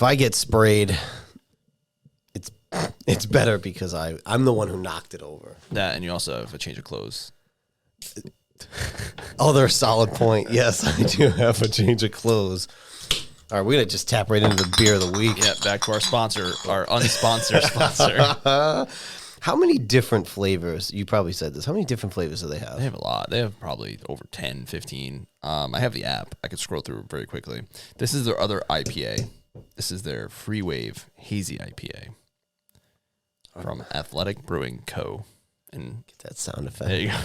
if I get sprayed, it's better because I'm the one who knocked it over. That, and you also have a change of clothes. Other solid point. Yes, I do have a change of clothes. All right, we're going to just tap right into the beer of the week. Yeah, back to our sponsor, our unsponsored sponsor. How many different flavors? You probably said this. How many different flavors do they have? They have a lot. They have probably over 10, 15. I have the app. I could scroll through very quickly. This is their other IPA. This is their Free Wave Hazy IPA from Athletic Brewing Co. And Get that sound effect. there you go.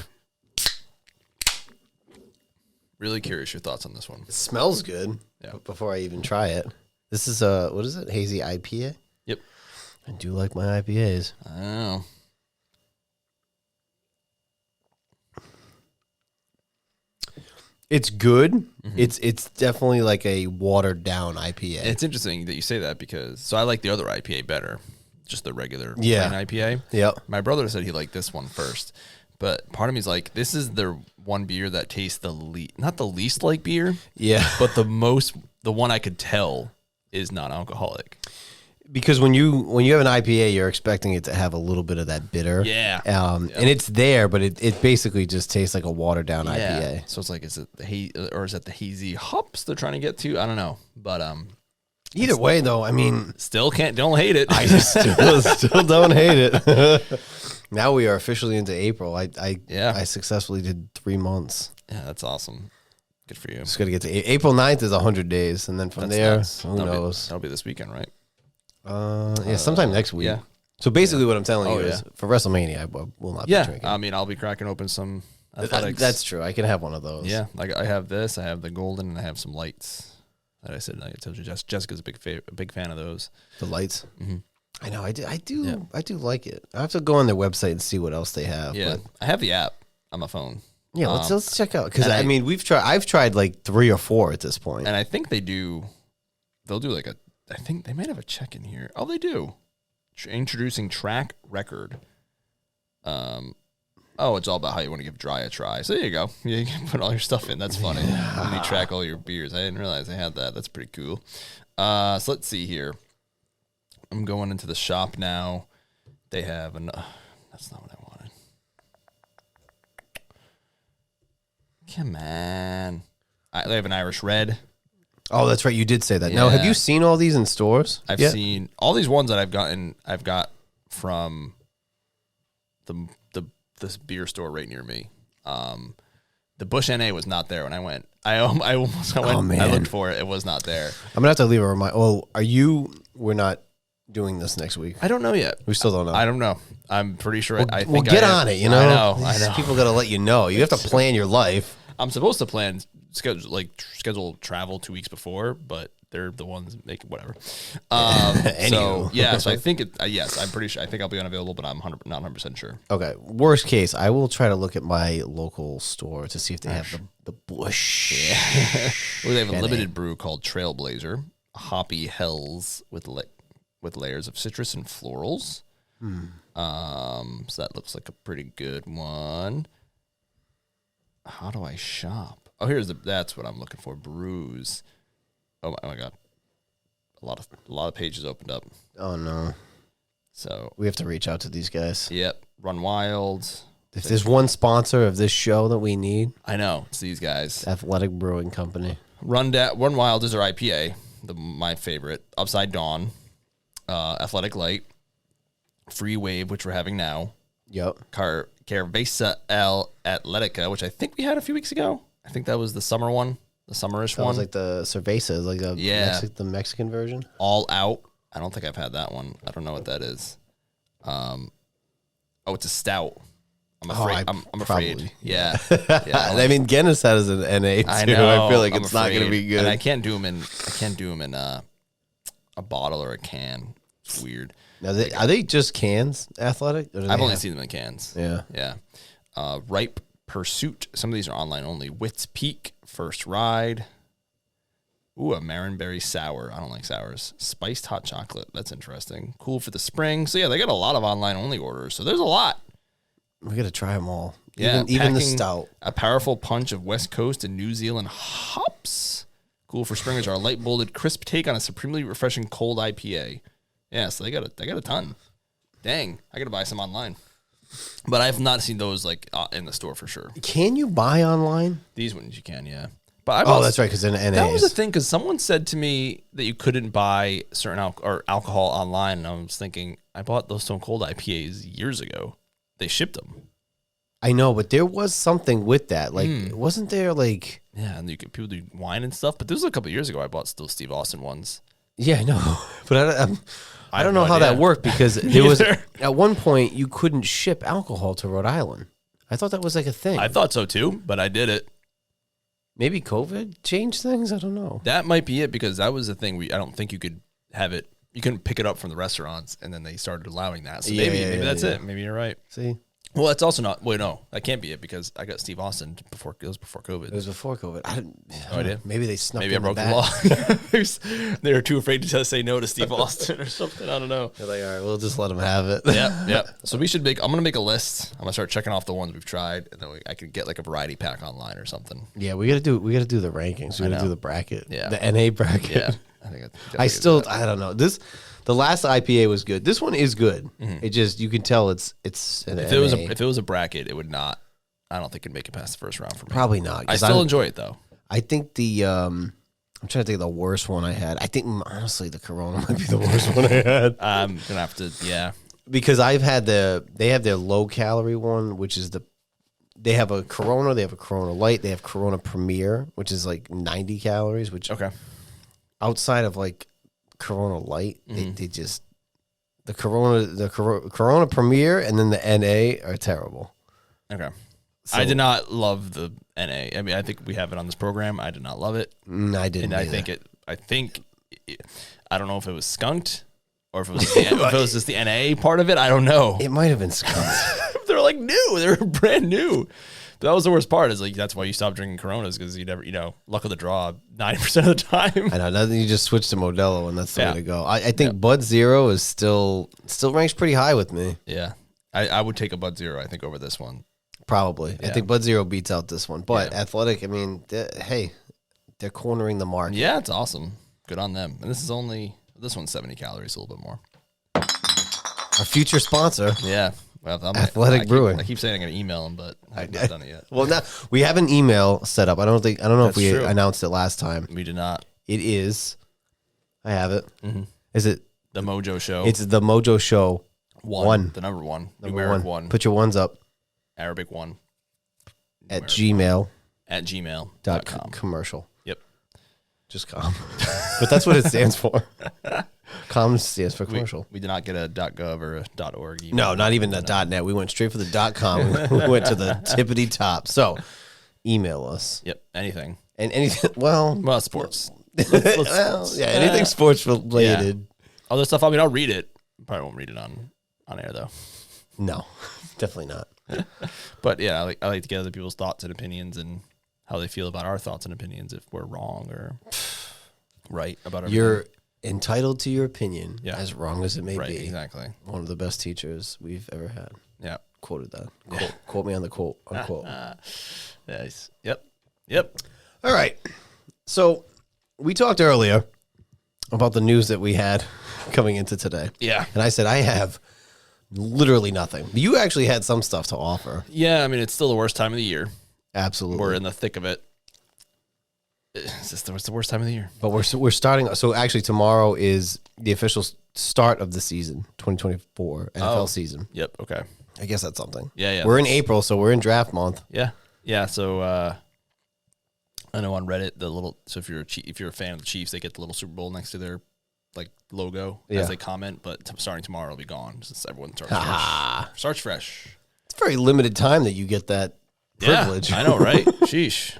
Really curious your thoughts on this one. It smells good. Yeah. But before I even try it, this is a, what is it? Hazy IPA? Yep. I do like my IPAs. I know. It's good. Mm-hmm. It's definitely like a watered down IPA. It's interesting that you say that because, so I like the other IPA better, just the regular plain IPA. Yep. My brother said he liked this one first, but part of me is like, this is the one beer that tastes not the least like beer. Yeah. But the one I could tell is non-alcoholic. Because when you have an IPA, you're expecting it to have a little bit of that bitter. Yeah. And it's there, but it basically just tastes like a watered down IPA. So it's like, is it the hazy hops they're trying to get to? I don't know. But either way, though, I mean, don't hate it. I still don't hate it. Now we are officially into April. I successfully did 3 months. Yeah, that's awesome. Good for you. Just got to get to April 9th is 100 days, and then from there, who knows? That'll be this weekend, right? Sometime next week. Yeah. So basically, what I'm telling you is, for WrestleMania, I will not be drinking. I mean, I'll be cracking open some athletics. That's true. I can have one of those. Yeah, like I have this. I have the golden, and I have some lights. That I said. I told you, Jessica's a big fan of those. The lights. Mm-hmm. I know. I do like it. I have to go on their website and see what else they have. Yeah, but I have the app on my phone. Yeah, let's check out because I mean I've tried like 3 or 4 at this point, and I think they'll do like I think they might have a check in here. Oh, they do. Introducing Track Record. It's all about how you want to give dry a try. So there you go. You can put all your stuff in. That's funny. And you track all your beers. I didn't realize they had that. That's pretty cool. So let's see here. I'm going into the shop now. They have that's not what I wanted. Come on. They have an Irish Red. Oh, that's right. You did say that. Yeah. Now, have you seen all these in stores? I've seen all these ones that I've got from this beer store right near me. The Bush NA was not there when I went. I almost went. Man. I looked for it. It was not there. I'm gonna have to leave a reminder. Oh, we're not doing this next week. I don't know yet. We still don't know. I don't know. I'm pretty sure. I think get on it. You know. I know. People gotta let you know. You have to plan your life. I'm supposed to plan schedule travel 2 weeks before, but they're the ones making whatever. So I think yes, I'm pretty sure. I think I'll be unavailable, but I'm not 100% sure. Okay. Worst case, I will try to look at my local store to see if they have the Bush. Yeah. Well, they have a limited brew called Trailblazer, hoppy hells with layers of citrus and florals. So that looks like a pretty good one. How do I shop? Oh, that's what I'm looking for. Brews. Oh my god. A lot of pages opened up. Oh no. So we have to reach out to these guys. Yep. Run Wild. If there's one sponsor of this show that we need, I know it's these guys. Athletic Brewing Company. Run Wild is our IPA, my favorite. Upside Dawn, Athletic Light, Free Wave, which we're having now. Yep. Cerveza El Atletica, which I think we had a few weeks ago. I think that was the summer one, the summerish one. That was like the Cerveza, like the Mexican version. All Out. I don't think I've had that one. I don't know what that is. It's a stout. I'm afraid. I'm afraid. Yeah. I mean, Guinness has an NA too. I know. I feel like it's not going to be good. And I can't do them in a bottle or a can. It's weird. Now, are they just cans, Athletic? I've only seen them in cans. Yeah. Yeah. Ripe Pursuit. Some of these are online only. Witt's Peak, First Ride. Ooh, a Marinberry Sour. I don't like sours. Spiced Hot Chocolate. That's interesting. Cool for the spring. So, yeah, they got a lot of online only orders. So, there's a lot. We got to try them all. Yeah. Even the stout. A powerful punch of West Coast and New Zealand hops. Cool for springers are a light bolded, crisp take on a supremely refreshing cold IPA. Yeah, so they got a ton. Dang, I gotta buy some online. But I have not seen those like in the store for sure. Can you buy online? These ones you can, yeah. But that's right, because in NA. That was the thing, because someone said to me that you couldn't buy certain alcohol online, and I was thinking, I bought those Stone Cold IPAs years ago. They shipped them. I know, but there was something with that. Like, wasn't there like... Yeah, and people do wine and stuff, but this was a couple of years ago I bought still Steve Austin ones. Yeah, I know. But I don't know how that worked, because there was at one point you couldn't ship alcohol to Rhode Island. I thought that was like a thing. I thought so too, but I did it. Maybe COVID changed things? I don't know. That might be it, because that was the thing. I don't think you could have it. You couldn't pick it up from the restaurants, and then they started allowing that. So maybe that's it. Maybe you're right. See? Well, that's also not. Wait, no, that can't be it, because I got Steve Austin before. It was before COVID. It was before COVID. I didn't. No idea. Maybe they snuck. Maybe I broke the law. They were too afraid to say no to Steve Austin or something. I don't know. They're like, all right, we'll just let him have it. Yeah. So we should I'm gonna make a list. I'm gonna start checking off the ones we've tried, and then I can get like a variety pack online or something. Yeah, we gotta do the rankings. We gotta do the bracket. Yeah. The NA bracket. Yeah. I don't know. The last IPA was good. This one is good. It just, you can tell it's an if NA. it was a bracket, it would not. I don't think it'd make it past the first round for me. Probably not. I still enjoy it though. I think I'm trying to think of the worst one I had. I think honestly the Corona might be the worst one I had. I'm gonna have to, because I've had they have their low calorie one, which is they have a Corona, they have a Corona Light, they have Corona Premier, which is like 90 calories. Which outside of like Corona Light, they just the Corona Premier and then the NA are terrible. Okay. So, I did not love the NA. I mean, I think we have it on this program. I did not love it. I didn't. And I don't know if it was skunked or if it was if it was just the NA part of it. I don't know. It might have been skunked. They're like new. They're brand new. But that was the worst part. Is like that's why you stop drinking Coronas, because you never, luck of the draw 90% of the time. I know. Now you just switch to Modelo, and that's the way to go. I think Bud Zero is still ranks pretty high with me. Yeah, I would take a Bud Zero, I think, over this one. Probably. Yeah. I think Bud Zero beats out this one. But Athletic, I mean, they're cornering the market. Yeah, it's awesome. Good on them. And this one's 70 calories, a little bit more. Our future sponsor. Yeah. Well, Athletic Brewing. I keep saying I'm going to email them, but I haven't done it yet. Well, now we have an email set up. I don't know if we announced it last time. We did not. It is. I have it. Mm-hmm. Is it the MOJO Show? It's the MOJO Show. One. The number one. Numeric one. Put your ones up. Arabic one. At Gmail. At gmail.com. Commercial. Yep. Just com. But that's what it stands for. Com stands for commercial. We did not get a .gov or a .org email. No, not even a .net. We went straight for the .com. We went to the tippity top. So, email us. Yep. Anything. And anything. Well, sports. Anything sports related. Yeah. Other stuff. I mean, I'll read it. Probably won't read it on air though. No, definitely not. But yeah, I like to get other people's thoughts and opinions and how they feel about our thoughts and opinions, if we're wrong or right about everything. You're entitled to your opinion, as wrong as it may be. Exactly. One of the best teachers we've ever had. Yeah. Quoted that. Quote me on the quote, unquote. Nice. Yep. All right. So we talked earlier about the news that we had coming into today. Yeah. And I said, I have literally nothing. You actually had some stuff to offer. Yeah. I mean, it's still the worst time of the year. Absolutely. We're in the thick of it. It's the worst time of the year. But we're starting. So actually tomorrow is the official start of the season, 2024 NFL season. Yep. Okay. I guess that's something. Yeah. We're in April, so we're in draft month. Yeah. Yeah. So I know on Reddit so if you're a fan of the Chiefs, they get the little Super Bowl next to their like logo as they comment. But starting tomorrow, it'll be gone since everyone starts fresh. Starts fresh. It's a very limited time that you get that privilege. Yeah, I know, right? Sheesh.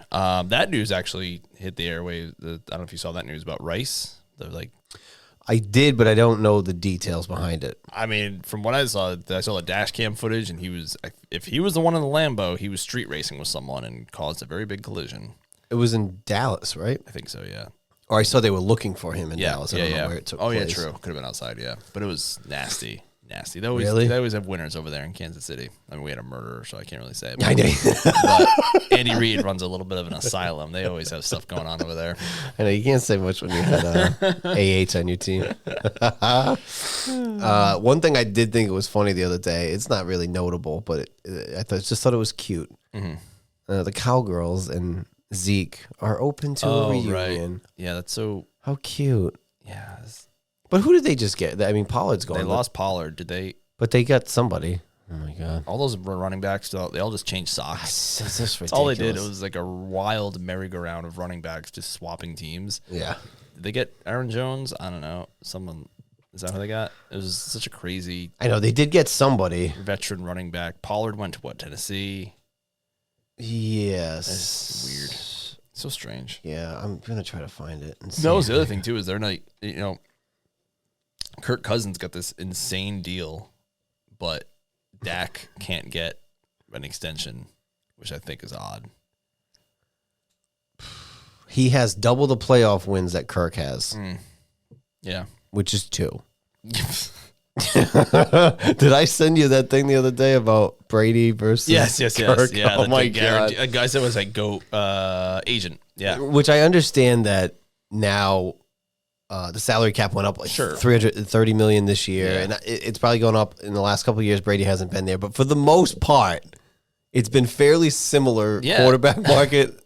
That news actually hit the airwaves. I don't know if you saw that news about Rice. They're like, I did, but I don't know the details behind it. I mean, from what I saw the dash cam footage, and if he was the one in the Lambo, he was street racing with someone and caused a very big collision. It was in Dallas, right? I think so, yeah. Or I saw they were looking for him in Dallas. I don't know where it took place. Oh, yeah, true. Could have been outside, yeah. But it was nasty. nasty. They always have winners over there in Kansas City. I mean, we had a murderer, so I can't really say it. I know. But Andy Reid runs a little bit of an asylum. They always have stuff going on over there. I know you can't say much when you had AH on your team. One thing I did think it was funny the other day. It's not really notable, but I just thought it was cute. Mm-hmm. The Cowgirls and Zeke are open to a reunion. Right. Yeah, that's so. How cute. Yeah. But who did they just get? I mean, Pollard's gone. They lost Pollard. Did they? But they got somebody. Oh, my God. All those running backs, they all just changed socks. That's just ridiculous. That's all they did. It was like a wild merry-go-round of running backs just swapping teams. Yeah. Did they get Aaron Jones? I don't know. Is that who they got? It was such a crazy. I know. They did get somebody. Veteran running back. Pollard went to what, Tennessee? Yes. That's weird. So strange. Yeah, I'm going to try to find it. That was the other thing, too, is they're not, Kirk Cousins got this insane deal, but Dak can't get an extension, which I think is odd. He has double the playoff wins that Kirk has. Yeah. Which is 2. Did I send you that thing the other day about Brady versus Kirk? Yeah. Oh, my God. A guy said it was like GOAT agent. Yeah. Which I understand that now the salary cap went up like $330 million this year, and it's probably going up in the last couple of years. Brady hasn't been there, but for the most part, it's been fairly similar quarterback market,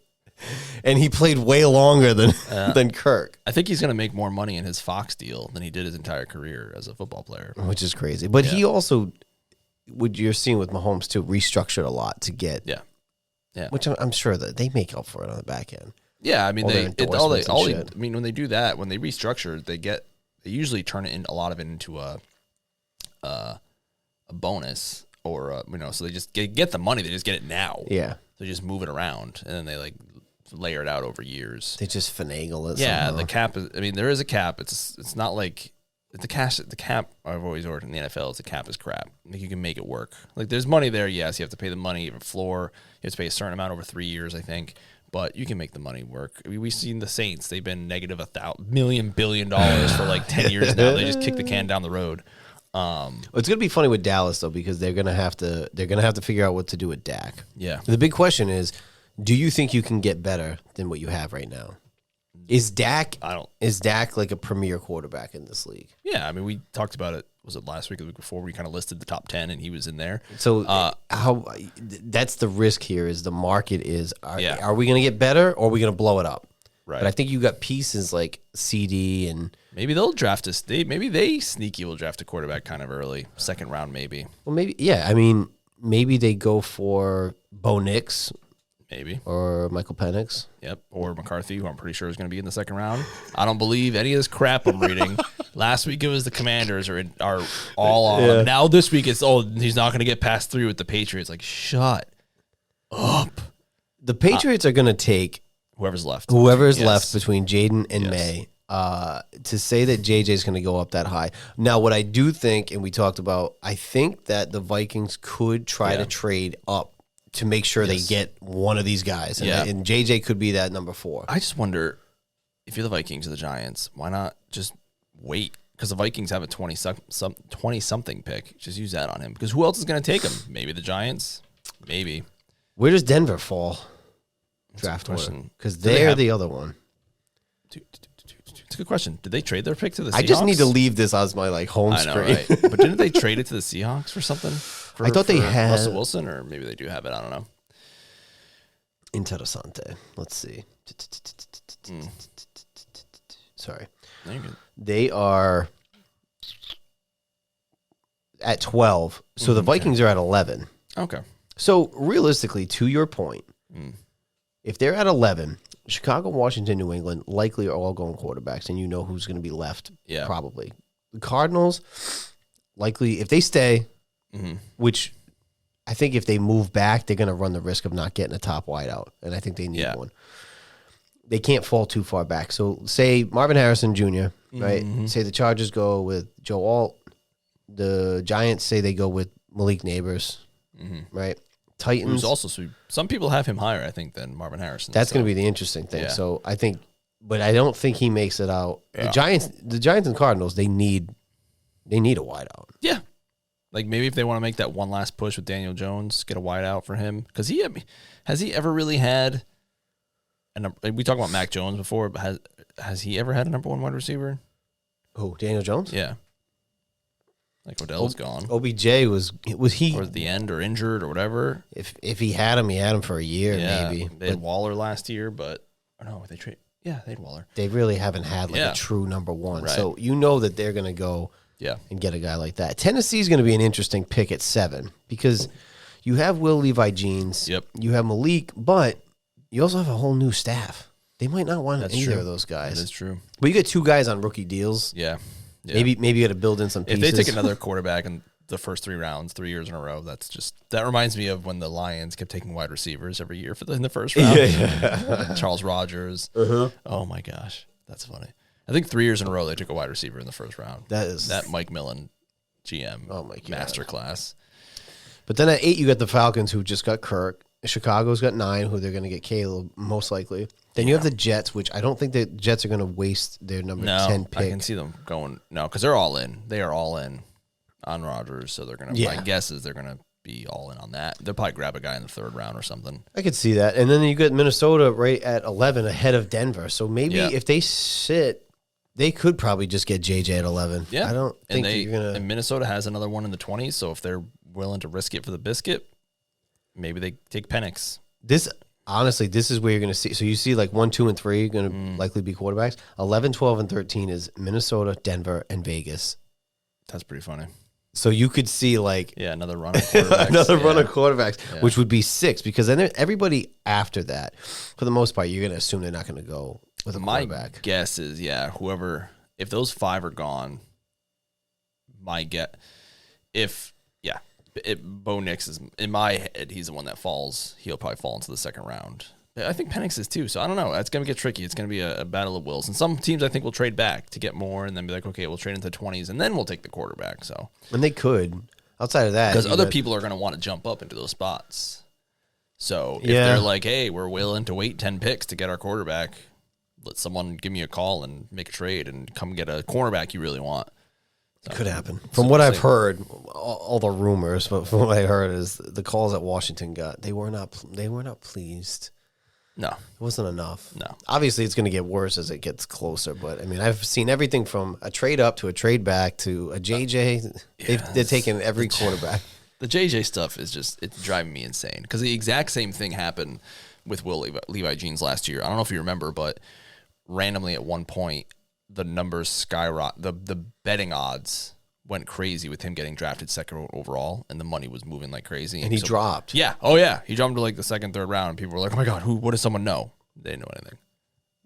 and he played way longer than Kirk. I think he's going to make more money in his Fox deal than he did his entire career as a football player, which is crazy. But he also, what you're seeing with Mahomes too, restructured a lot to get which I'm sure that they make up for it on the back end. Yeah, I mean when they do that, when they restructure, they usually turn it in a lot of it into a bonus or so they just get the money, they just get it now. Yeah, they just move it around and then they like layer it out over years. They just finagle it. Yeah, somehow. the cap is. I mean, there is a cap. It's not like the cap. I've always ordered in the NFL is the cap is crap. Like you can make it work. Like there's money there. Yes, you have to pay the money. You have a floor. You have to pay a certain amount over 3 years, I think. But you can make the money work. I mean, we've seen the Saints. They've been negative $1 billion for like 10 years now. They just kick the can down the road. It's gonna be funny with Dallas though because they're gonna have to figure out what to do with Dak. Yeah. The big question is, do you think you can get better than what you have right now? Is Dak like a premier quarterback in this league? Yeah, I mean, we talked about it. Was it last week or the week before? We kind of listed the top 10, and he was in there. So that's the risk here. Is the market is are we going to get better or are we going to blow it up? Right. But I think you got pieces like CD and maybe they'll draft us. Maybe they sneaky will draft a quarterback kind of early, second round maybe. Well, maybe I mean, maybe they go for Bo Nix. Maybe. Or Michael Penix. Yep. Or McCarthy, who I'm pretty sure is going to be in the second round. I don't believe any of this crap I'm reading. Last week it was the Commanders are all on him. Now this week it's, he's not going to get past 3 with the Patriots. Like, shut up. The Patriots are going to take whoever's left between Jaden and May. To say that JJ's going to go up that high. Now, what I do think, and we talked about, I think that the Vikings could try to trade up to make sure they get one of these guys. And JJ could be that number 4. I just wonder, if you're the Vikings or the Giants, why not just wait? Because the Vikings have a 20-something pick. Just use that on him. Because who else is going to take him? Maybe the Giants? Maybe. Where does Denver fall? Draft order. Because they're the other one. It's a good question. Did they trade their pick to the Seahawks? I just need to leave this as my home screen. Right? But didn't they trade it to the Seahawks for something? I thought they had Russell Wilson, or maybe they do have it. I don't know. Interessante. Let's see. Sorry. No, you're good. They are at 12. So the Vikings are at 11. Okay. So realistically, to your point, if they're at 11, Chicago, Washington, New England likely are all going quarterbacks, and you know who's going to be left. Yeah. Probably. The Cardinals, likely, if they stay, which I think if they move back, they're going to run the risk of not getting a top wideout, and I think they need one. They can't fall too far back. So say Marvin Harrison Jr., right? Say the Chargers go with Joe Alt. The Giants say they go with Malik Neighbors, right? Titans. Who's also sweet. Some people have him higher, I think, than Marvin Harrison. That's going to be the interesting thing. Yeah. So I think, but I don't think he makes it out. Yeah. The Giants and Cardinals, they need a wideout. Yeah. Like maybe if they want to make that one last push with Daniel Jones, get a wide out for him. Because has he ever really had we talked about Mac Jones before, but has he ever had a number one wide receiver? Oh, Daniel Jones? Yeah. Like Odell's gone. OBJ was he or at the end or injured or whatever. If he had him for a year, maybe. They had Waller last year, but no, they they had Waller. They really haven't had a true number one. Right. So you know that they're gonna go and get a guy like that. Tennessee's gonna be an interesting pick at 7 because you have Will Levi Jeans, you have Malik, but you also have a whole new staff. They might not want either of those guys. That is true. But you get 2 guys on rookie deals. Yeah. Maybe you got to build in some pieces. If they take another quarterback in the first 3 rounds, 3 years in a row, that reminds me of when the Lions kept taking wide receivers every year in the first round. Charles Rogers. Oh my gosh, that's funny. I think 3 years in a row they took a wide receiver in the first round. That Mike Millen GM. Oh my god, masterclass. But then at 8 you got the Falcons who just got Kirk. Chicago's got 9 who they're going to get Caleb most likely. Then you have the Jets, which I don't think the Jets are going to waste their number 10 pick. I can see them going. No, because they're all in. They are all in on Rodgers, so they're going to. My guess is they're going to be all in on that. They'll probably grab a guy in the 3rd round or something. I could see that. And then you get Minnesota right at 11 ahead of Denver. So maybe if they sit, they could probably just get JJ at 11. Yeah. I don't think you're going to. And Minnesota has another one in the 20s, so if they're willing to risk it for the biscuit, maybe they take Penix. Honestly, this is where you're going to see. So you see 1, 2, and 3 going to likely be quarterbacks. 11, 12, and 13 is Minnesota, Denver, and Vegas. That's pretty funny. So you could see another run of quarterbacks. Run of quarterbacks, which would be 6 because then everybody after that, for the most part, you're going to assume they're not going to go with a quarterback. My guess is whoever, if those 5 are gone, Bo Nix is, in my head, he's the one that falls. He'll probably fall into the 2nd round. I think Penix is too, so I don't know. It's going to get tricky. It's going to be a battle of wills. And some teams I think will trade back to get more and then be like, okay, we'll trade into the 20s and then we'll take the quarterback. So, and they could. Outside of that. Because other people are going to want to jump up into those spots. So if they're like, hey, we're willing to wait 10 picks to get our quarterback, let someone give me a call and make a trade and come get a cornerback you really want. So, could happen. From what I've heard, all the rumors, but from what I heard is the calls that Washington got, they were not pleased. No. It wasn't enough. No. Obviously, it's going to get worse as it gets closer, but I mean, I've seen everything from a trade up to a trade back to a JJ. They're taking every quarterback. The JJ stuff is it's driving me insane because the exact same thing happened with Will Levi Jeans last year. I don't know if you remember, but randomly at one point, the numbers skyrocket. The betting odds went crazy with him getting drafted 2nd overall, and the money was moving like crazy. And he dropped. Yeah. Oh, yeah. He jumped to the 2nd, 3rd round, and people were like, oh, my God, what does someone know? They didn't know anything.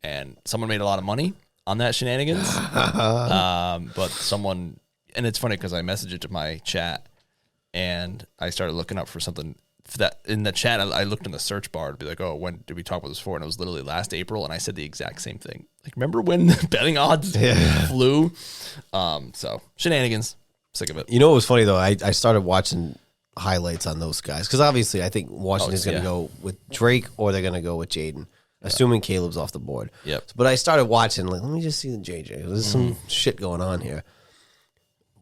And someone made a lot of money on that shenanigans. But someone, and it's funny because I messaged it to my chat, and I started looking up for something. That in the chat, I looked in the search bar to be like, oh, when did we talk about this for? And it was literally last April, and I said the exact same thing. Remember when the betting odds flew? So, shenanigans. Sick of it. You know what was funny, though? I started watching highlights on those guys, because obviously I think Washington's going to go with Drake or they're going to go with Jaden, assuming Caleb's off the board. Yep. But I started watching, let me just see the JJ. There's some shit going on here.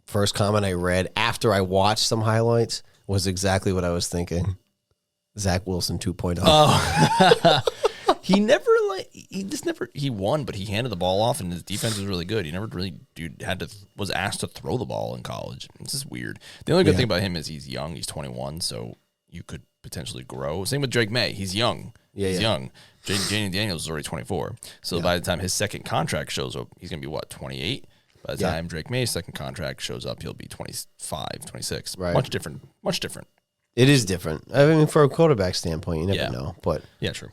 First comment I read after I watched some highlights was exactly what I was thinking. Zach Wilson 2.0. Oh. He won, but he handed the ball off and his defense was really good. He never really was asked to throw the ball in college. It's just weird. The only good thing about him is he's young. He's 21, so you could potentially grow. Same with Drake May. He's young. He's young. Jaden Daniels is already 24. So by the time his 2nd contract shows up, he's going to be 28? By the time Drake May's 2nd contract shows up, he'll be 25, 26. Right. Much different. It is different. I mean, for a quarterback standpoint, you never know. But true.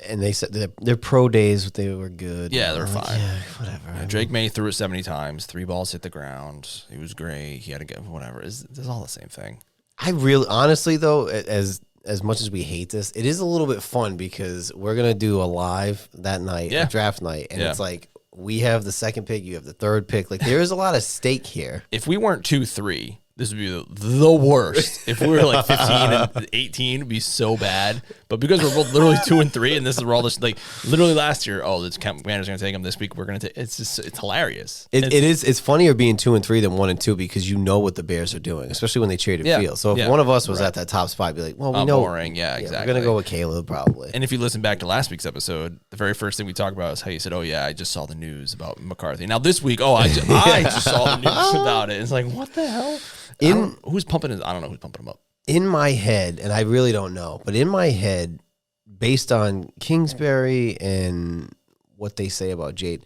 And they said their pro days, they were good. Yeah, they're fine. Yeah, whatever. Drake May threw it 70 times. 3 balls hit the ground. He was great. He had to get whatever. It's all the same thing. I really, honestly, though, as much as we hate this, it is a little bit fun because we're going to do a live that night, a draft night. And it's like, we have the 2nd pick, you have the 3rd pick. Like, there is a lot of stake here. If we weren't 2-3, this would be the worst. If we were like 15 and 18, it'd be so bad. But because we're both literally 2 and 3, and this is where all this, like, literally last year, this Commander's going to take him this week. We're going to take. It's hilarious. It's funnier being 2 and 3 than 1 and 2 because you know what the Bears are doing, especially when they traded Fields. So if one of us was at that top spot, I'd be like, well, we know. Boring. Yeah, exactly. We're going to go with Caleb probably. And if you listen back to last week's episode, the very first thing we talked about is how you said, "Oh yeah, I just saw the news about McCarthy." Now this week, I just saw the news about it. It's like, what the hell? Who's pumping his? I don't know who's pumping him up. In my head, and I really don't know, but in my head, based on Kingsbury and what they say about Jade,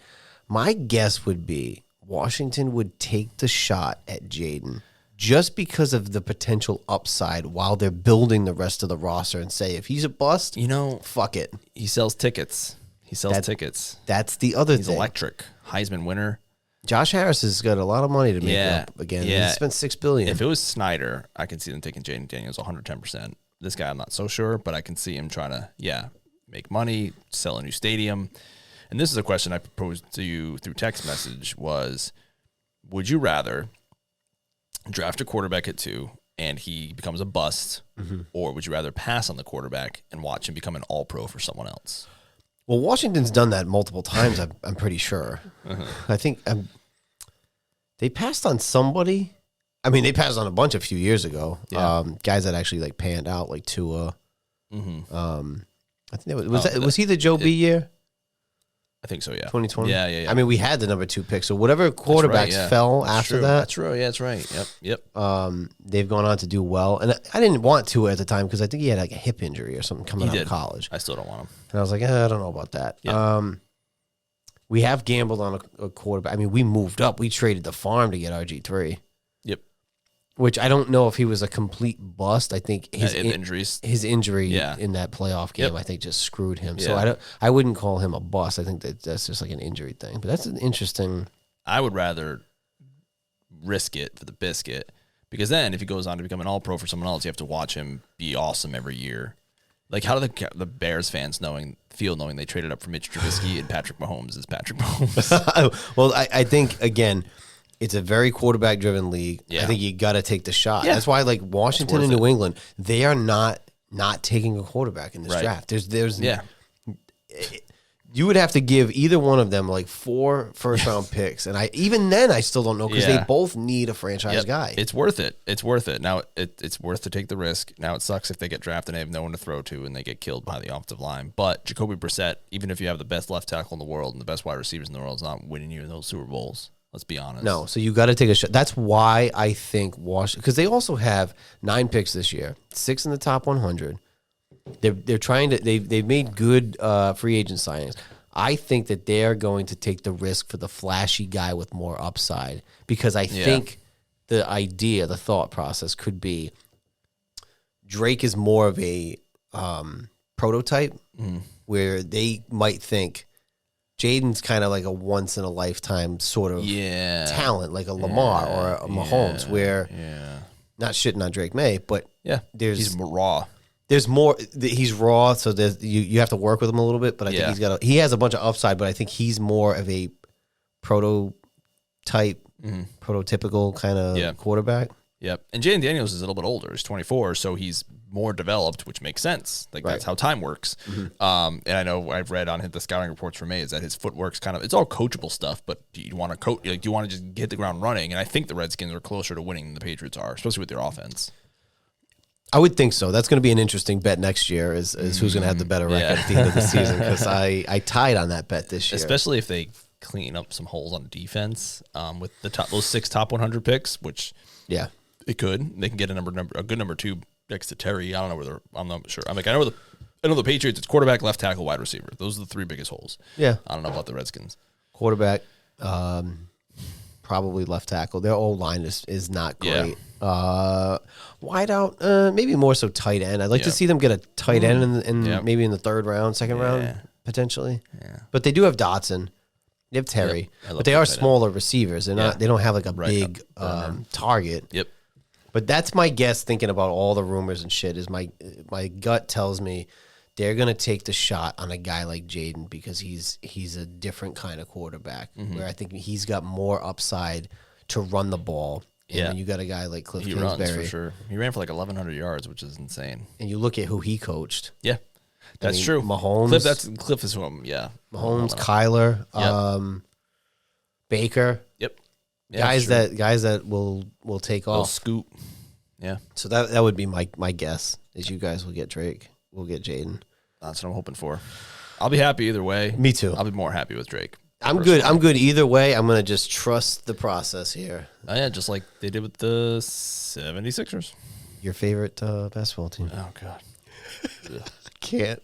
my guess would be Washington would take the shot at Jaden just because of the potential upside while they're building the rest of the roster and say, if he's a bust, fuck it. He sells tickets. Tickets. That's the other thing. He's electric. Heisman winner. Josh Harris has got a lot of money to make up again. Yeah. He spent $6 billion. If it was Snyder, I can see them taking Jaden Daniels 110%. This guy, I'm not so sure, but I can see him trying to, make money, sell a new stadium. And this is a question I proposed to you through text message was, would you rather draft a quarterback at 2 and he becomes a bust, or would you rather pass on the quarterback and watch him become an all-pro for someone else? Well, Washington's done that multiple times, I'm pretty sure. I think they passed on somebody. I mean, they passed on a bunch a few years ago. Yeah. Guys that actually like panned out, like Tua. I think was he the Joe B year? I think so, yeah. 2020? Yeah. I mean, we had the number 2 pick, so whatever quarterbacks fell after that. That's true, yeah, that's right. Yep. They've gone on to do well. And I didn't want Tua at the time because I think he had like a hip injury or something coming out of college. I still don't want him. And I was like, I don't know about that. Yep. We have gambled on a quarterback. I mean, we moved up. We traded the farm to get RG3. Yep. Which I don't know if he was a complete bust. I think his injury in that playoff game, I think, just screwed him. Yeah. So I wouldn't call him a bust. I think that's just like an injury thing. But that's an interesting. I would rather risk it for the biscuit because then if he goes on to become an all-pro for someone else, you have to watch him be awesome every year. Like how do the Bears fans feel knowing they traded up for Mitch Trubisky and Patrick Mahomes is Patrick Mahomes? Well, I think again. It's a very quarterback-driven league. Yeah. I think you got to take the shot. Yeah. That's why, like Washington and New England, they are not taking a quarterback in this draft. There's you would have to give either one of them like 4 first-round picks, and even then I still don't know because they both need a franchise guy. It's worth it. Now it's worth to take the risk. Now it sucks if they get drafted and they have no one to throw to and they get killed by the offensive line. But Jacoby Brissett, even if you have the best left tackle in the world and the best wide receivers in the world, is not winning you those Super Bowls. Let's be honest. No, so you got to take a shot. That's why I think Washington, because they also have 9 picks this year, 6 in the top 100. They're trying to. They've made good free agent signings. I think that they're going to take the risk for the flashy guy with more upside because I think the thought process could be Drake is more of a prototype where they might think. Jaden's kind of like a once-in-a-lifetime sort of talent, like a Lamar or a Mahomes, where not shitting on Drake May, but he's raw. There's more. He's raw, so you have to work with him a little bit. But I think he has a bunch of upside, but I think he's more of a prototype, prototypical kind of quarterback. Yep. And Jaden Daniels is a little bit older. He's 24, so he's more developed, which makes sense. Like that's how time works. And I know I've read on the scouting reports from May is that his footwork's kind of, it's all coachable stuff, but do you want to coach? Like, do you want to just hit the ground running? And I think the Redskins are closer to winning than the Patriots are, especially with their offense. I would think so. That's going to be an interesting bet next year is who's going to have the better record at the end of the season because I tied on that bet this year. Especially if they clean up some holes on defense with those 6 top 100 picks, which they could. They can get a good number 2 next to Terry. I don't know I'm not sure. I'm like, I know the Patriots, it's quarterback, left tackle, wide receiver. Those are the 3 biggest holes. Yeah. I don't know about the Redskins. Quarterback, probably left tackle. Their old line is not great. Wide out, maybe more so tight end. I'd like to see them get a tight end in maybe in the 3rd round, 2nd round, potentially. Yeah. But they do have Dotson. They have Terry. But they are smaller receivers. They're not. They don't have like a big target. Yep. But that's my guess. Thinking about all the rumors and shit, is my gut tells me they're gonna take the shot on a guy like Jaden because he's a different kind of quarterback. Where I think he's got more upside to run the ball And then you got a guy like Cliff Kingsbury. Runs for sure. He ran for like 1,100 yards, which is insane. And you look at who he coached. Yeah, that's true. Mahomes. Cliff is who I'm. Yeah, Mahomes, Kyler, Baker. Yep. Yeah, guys that will take off. Scoot. Yeah. So that would be my guess is you guys will get Drake. We'll get Jaden. That's what I'm hoping for. I'll be happy either way. Me too. I'll be more happy with Drake. I'm good. I'm good either way. I'm gonna just trust the process here. Oh, yeah, just like they did with the 76ers. Your favorite basketball team? Oh God. Can't.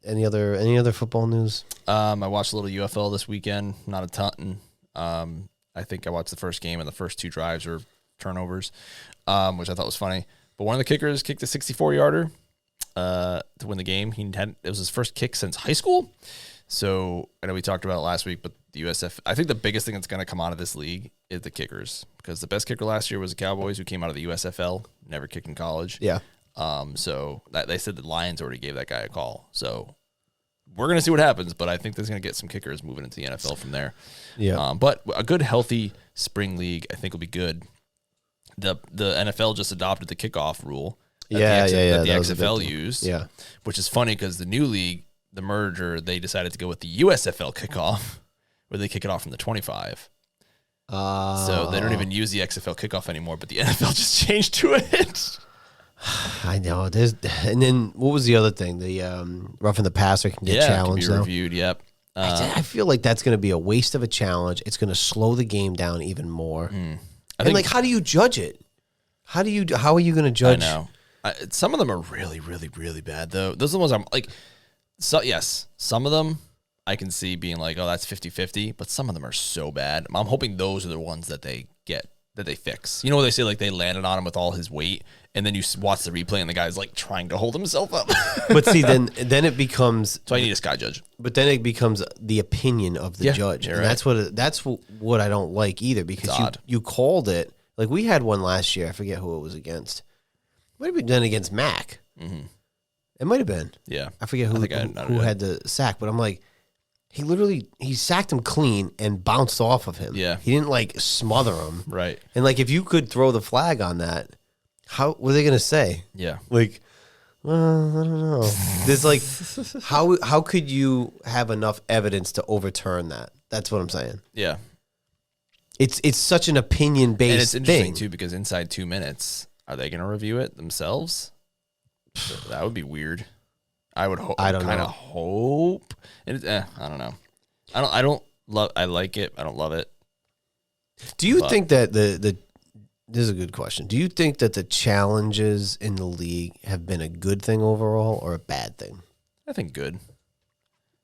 Any other football news? I watched a little UFL this weekend. Not a ton. I think I watched the first game and the first 2 drives were turnovers, which I thought was funny. But one of the kickers kicked a 64-yarder to win the game. It was his first kick since high school. So I know we talked about it last week, but the USF. I think the biggest thing that's going to come out of this league is the kickers, because the best kicker last year was the Cowboys, who came out of the USFL, never kicked in college. Yeah. So they said the Lions already gave that guy a call. So we're going to see what happens, but I think there's going to get some kickers moving into the NFL from there. Yeah. But a good, healthy spring league, I think, will be good. The NFL just adopted the kickoff rule. That the XFL used. Yeah. Which is funny because the new league, the merger, they decided to go with the USFL kickoff, where they kick it off from the 25. So they don't even use the XFL kickoff anymore, but the NFL just changed to it. I know. And then what was the other thing? The roughing the passer can get challenged. Can be reviewed. Yep. I feel like that's going to be a waste of a challenge. It's going to slow the game down even more. How do you judge it? How are you going to judge? I know. Some of them are really, really, really bad though. Those are the ones I'm like. So yes, some of them I can see being like, oh, that's 50-50, but some of them are so bad. I'm hoping those are the ones that they fix. You know what they say, like they landed on him with all his weight, and then you watch the replay and the guy's like trying to hold himself up. But see, then it becomes. So I need a sky judge. But then it becomes the opinion of the judge, and right. that's what I don't like either, because you called it. Like we had one last year. I forget who it was against. Might have been done against Mac. Mm-hmm. It might have been. Yeah. I forget who had the sack, but I'm like, he sacked him clean and bounced off of him. Yeah. He didn't like smother him. Right. And like, if you could throw the flag on that, what are they going to say? Yeah. Like, well, I don't know. There's like, how could you have enough evidence to overturn that? That's what I'm saying. Yeah. It's such an opinion based thing. And it's interesting too, because inside 2 minutes, are they going to review it themselves? That would be weird. I would hope. I kind of hope. I don't know. I don't love. I like it. I don't love it. Do you think that this is a good question. Do you think that the challenges in the league have been a good thing overall or a bad thing? I think good.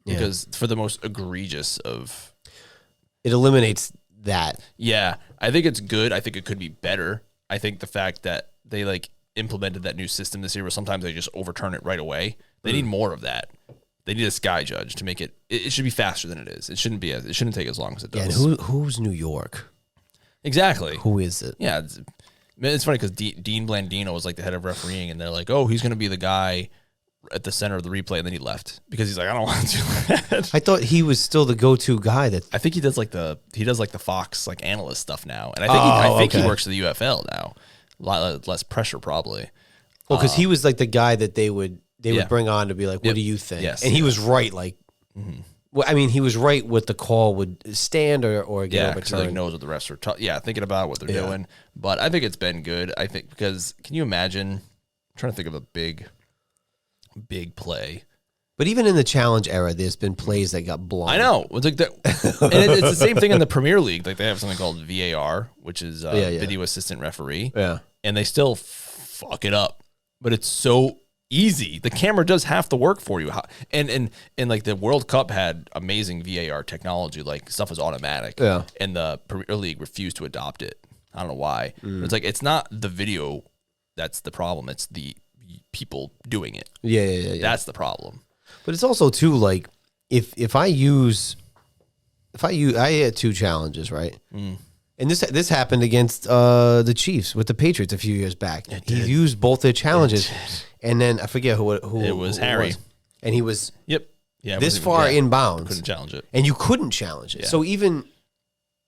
Because for the most egregious of, it eliminates that. Yeah, I think it's good. I think it could be better. I think the fact that they implemented that new system this year, where sometimes they just overturn it right away. They need more of that. They need a sky judge to make it. It should be faster than it is. It shouldn't be. It shouldn't take as long as it does. Yeah, and who's New York? Exactly. Who is it? Yeah, it's funny because Dean Blandino was like the head of refereeing, and they're like, "Oh, he's going to be the guy at the center of the replay," and then he left because he's like, "I don't want to do that." I thought he was still the go-to guy. I think he does like the Fox analyst stuff now, and I think he works for the UFL now. A lot less pressure probably. Well, because he was like the guy that they would bring on to be like, what do you think? Yes. And he was right. Like, well, I mean, he was right what the call would stand or get overturned. He knows what the refs are thinking about what they're doing. But I think it's been good. I think because can you imagine? I'm trying to think of a big play. But even in the challenge era, there's been plays that got blown. I know. It's like that, and it's the same thing in the Premier League. Like they have something called VAR, which is video assistant referee. Yeah, and they still fuck it up. But it's so easy. The camera does half the work for you. And like the World Cup had amazing VAR technology. Like stuff was automatic. Yeah. And the Premier League refused to adopt it. I don't know why. But it's like it's not the video that's the problem. It's the people doing it. Yeah. That's the problem. But it's also too like if I had 2 challenges, right? And this happened against the Chiefs with the Patriots a few years back. He used both their challenges, and then I forget who it was. Harry, and he was this far inbounds. Couldn't challenge it, and you couldn't challenge it. Yeah. So even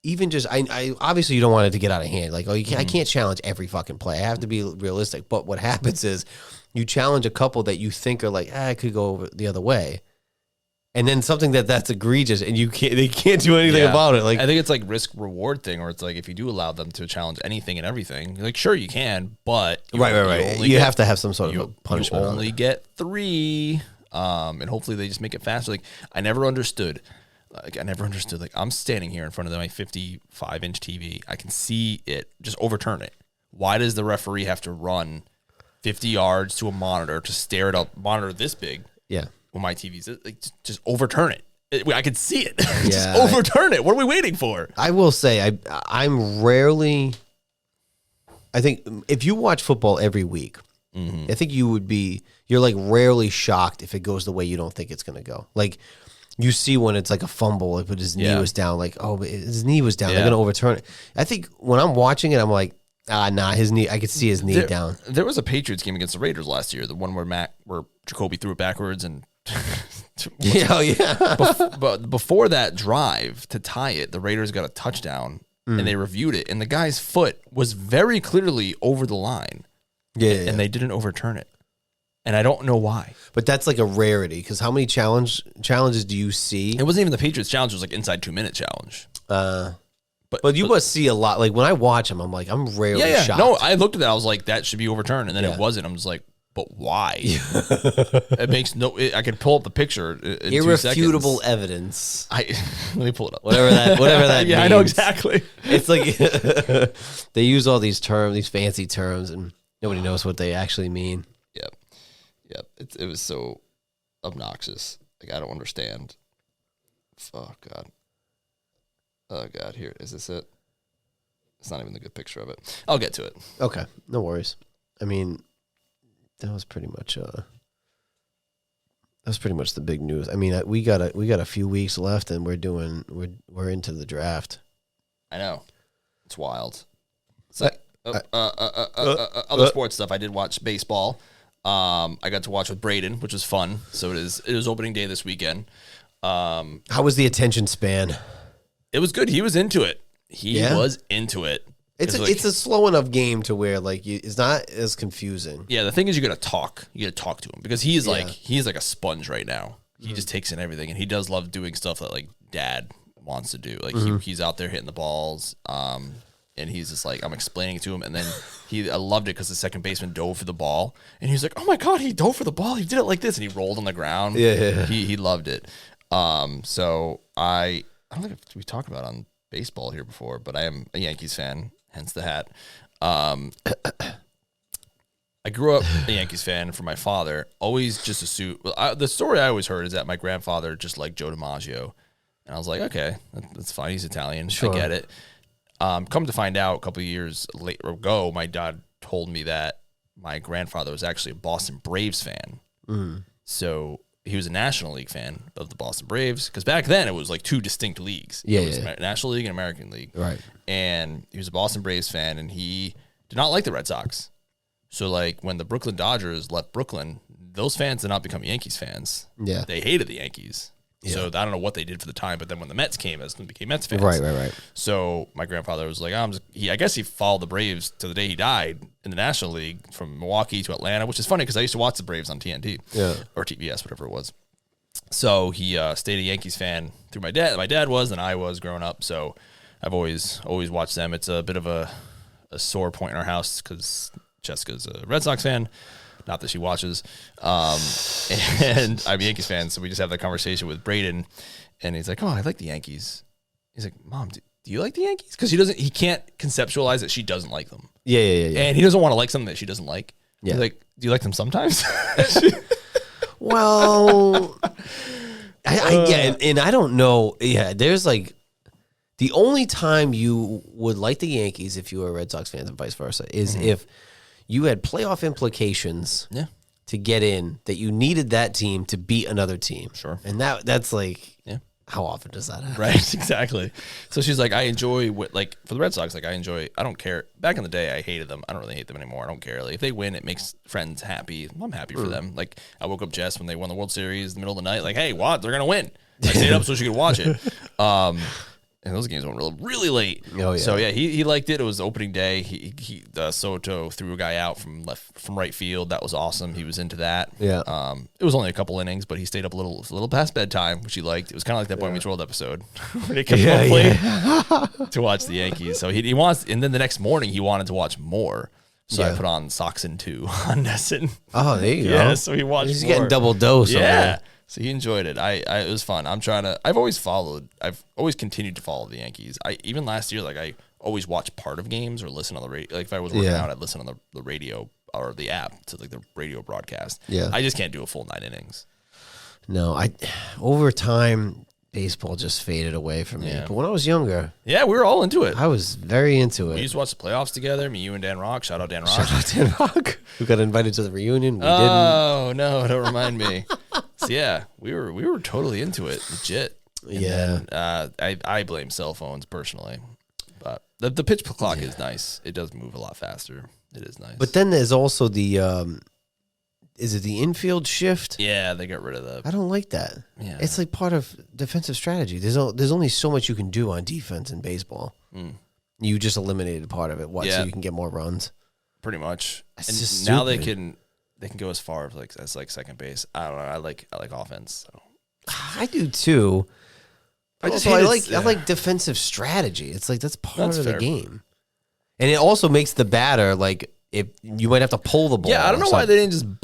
even just I obviously you don't want it to get out of hand. Like, I can't challenge every fucking play. I have to be realistic. But what happens is you challenge a couple that you think are like, I could go the other way. And then something that's egregious, and they can't do anything about it. Like, I think it's like risk reward thing, where it's like if you do allow them to challenge anything and everything, like sure you can, but right. You have to have some sort of a punishment. You only get 3, and hopefully they just make it faster. Like I never understood. Like I'm standing here in front of my 55-inch TV. I can see it. Just overturn it. Why does the referee have to run 50 yards to a monitor to stare at a monitor this big? Yeah. Well, my TV's like, just overturn it. I can see it. Just overturn it. What are we waiting for? I will say, I'm rarely. I think if you watch football every week, I think you're like rarely shocked if it goes the way you don't think it's going to go. Like you see when it's like a fumble, but his knee was down. Like, but his knee was down. They're going to overturn it. I think when I'm watching it, I'm like, nah, his knee. I could see his knee down. There was a Patriots game against the Raiders last year, the one where Jacoby threw it backwards and. But before that drive to tie it, the Raiders got a touchdown and they reviewed it, and the guy's foot was very clearly over the line. And they didn't overturn it, and I don't know why. But that's like a rarity, because how many challenges do you see? It wasn't even the Patriots challenge; it was like inside 2-minute challenge. But you must see a lot. Like when I watch them, I'm like, I'm rarely shocked. No, I looked at that. I was like, that should be overturned, and then it wasn't. I'm just like, but why? It makes no. I could pull up the picture. In Irrefutable 2 seconds. Evidence. Let me pull it up. Whatever that. Yeah, means. I know exactly. It's like they use all these terms, these fancy terms, and nobody knows what they actually mean. Yep. It was so obnoxious. Like I don't understand. Oh God. Here is this it? It's not even the good picture of it. I'll get to it. Okay, no worries. I mean. That was pretty much the big news. I mean, we got a few weeks left, and we're into the draft. I know, it's wild. It's like other sports stuff. I did watch baseball. I got to watch with Braden, which was fun. So it was opening day this weekend. How was the attention span? It was good. He was into it. He was into it. It's a slow enough game to where like it's not as confusing. Yeah, the thing is you got to talk. You got to talk to him because he's like a sponge right now. He just takes in everything, and he does love doing stuff that like Dad wants to do. Like he's out there hitting the balls, and he's just like I'm explaining it to him, and then I loved it because the second baseman dove for the ball, and he was like, "Oh my God, he dove for the ball! He did it like this," and he rolled on the ground. Yeah. He loved it. So I don't think we talked about it on baseball here before, but I am a Yankees fan. Hence the hat. I grew up a Yankees fan from my father. Always just assumed. Well, the story I always heard is that my grandfather just liked Joe DiMaggio, and I was like, okay, that's fine. He's Italian. Sure. I get it. Come to find out, a couple of years later ago, my dad told me that my grandfather was actually a Boston Braves fan. So he was a National League fan of the Boston Braves, because back then it was like 2 distinct leagues. Yeah, it was National League and American League. Right. And he was a Boston Braves fan, and he did not like the Red Sox. So like when the Brooklyn Dodgers left Brooklyn, those fans did not become Yankees fans. Yeah. They hated the Yankees. Yeah. So I don't know what they did for the time, but then when the Mets came, they became Mets fans. Right. So my grandfather was like, I guess he followed the Braves to the day he died in the National League from Milwaukee to Atlanta, which is funny because I used to watch the Braves on TNT or TBS, whatever it was. So he stayed a Yankees fan through my dad. My dad was, and I was growing up. So I've always watched them. It's a bit of a sore point in our house because Jessica's a Red Sox fan. Not that she watches. And I'm a Yankees fan, so we just have that conversation with Braden, and he's like, "Oh, I like the Yankees." He's like, "Mom, do you like the Yankees?" Because he can't conceptualize that she doesn't like them. Yeah. And he doesn't want to like something that she doesn't like. Yeah. He's like, "Do you like them sometimes?" Well, I get it, and I don't know. Yeah, there's like the only time you would like the Yankees if you were a Red Sox fan and vice versa is if you had playoff implications to get in, that you needed that team to beat another team. Sure. And that's like, how often does that happen? Right, exactly. So she's like, I enjoy like for the Red Sox, like I don't care. Back in the day, I hated them. I don't really hate them anymore. I don't care. Like if they win, it makes friends happy. I'm happy for them. Like I woke up Jess when they won the World Series in the middle of the night, like, hey, what? They're going to win. I stayed up so she could watch it. And those games went really late. Oh, yeah. So yeah, he liked it. It was opening day. He Soto threw a guy out from right field. That was awesome. He was into that. Yeah. It was only a couple innings, but he stayed up a little past bedtime, which he liked. It was kind of like that Boy Meets World episode where they kept him playing to watch the Yankees. So he wants, and then the next morning he wanted to watch more. So I put on Soxin 2 on Nesson. Oh, there you go. Yeah, so he watched. He's more. getting double dose. Yeah. So he enjoyed it. It was fun. I've always continued to follow the Yankees. Even last year, like I always watch part of games or listen on the radio. Like if I was working out, I'd listen on the radio or the app to like the radio broadcast. Yeah. I just can't do a full 9 innings. No, over time, baseball just faded away from me. Yeah. But when I was younger, Yeah, we were all into it. I was very into We it. used to watch the playoffs together. Me, you, and Dan Rock. Shout out Dan Rock. Shout out to Dan Rock, who got invited to the reunion. We Oh no! Don't remind me. So yeah, we were totally into it, legit. And then, I blame cell phones personally, but the pitch clock is nice. It does move a lot faster. It is nice. But then there's also the, is it the infield shift? Yeah, they got rid of that. I don't like that. Yeah. It's like part of defensive strategy. There's only so much you can do on defense in baseball. You just eliminated part of it. So you can get more runs. Pretty much. It's And just now stupid. they can go as far as second base. I don't know. I like offense. So. I do too. I just I hate like defensive strategy. It's like that's part of the fair. game, and it also makes the batter like if you might have to pull the ball. Yeah, I don't know or why something. they didn't just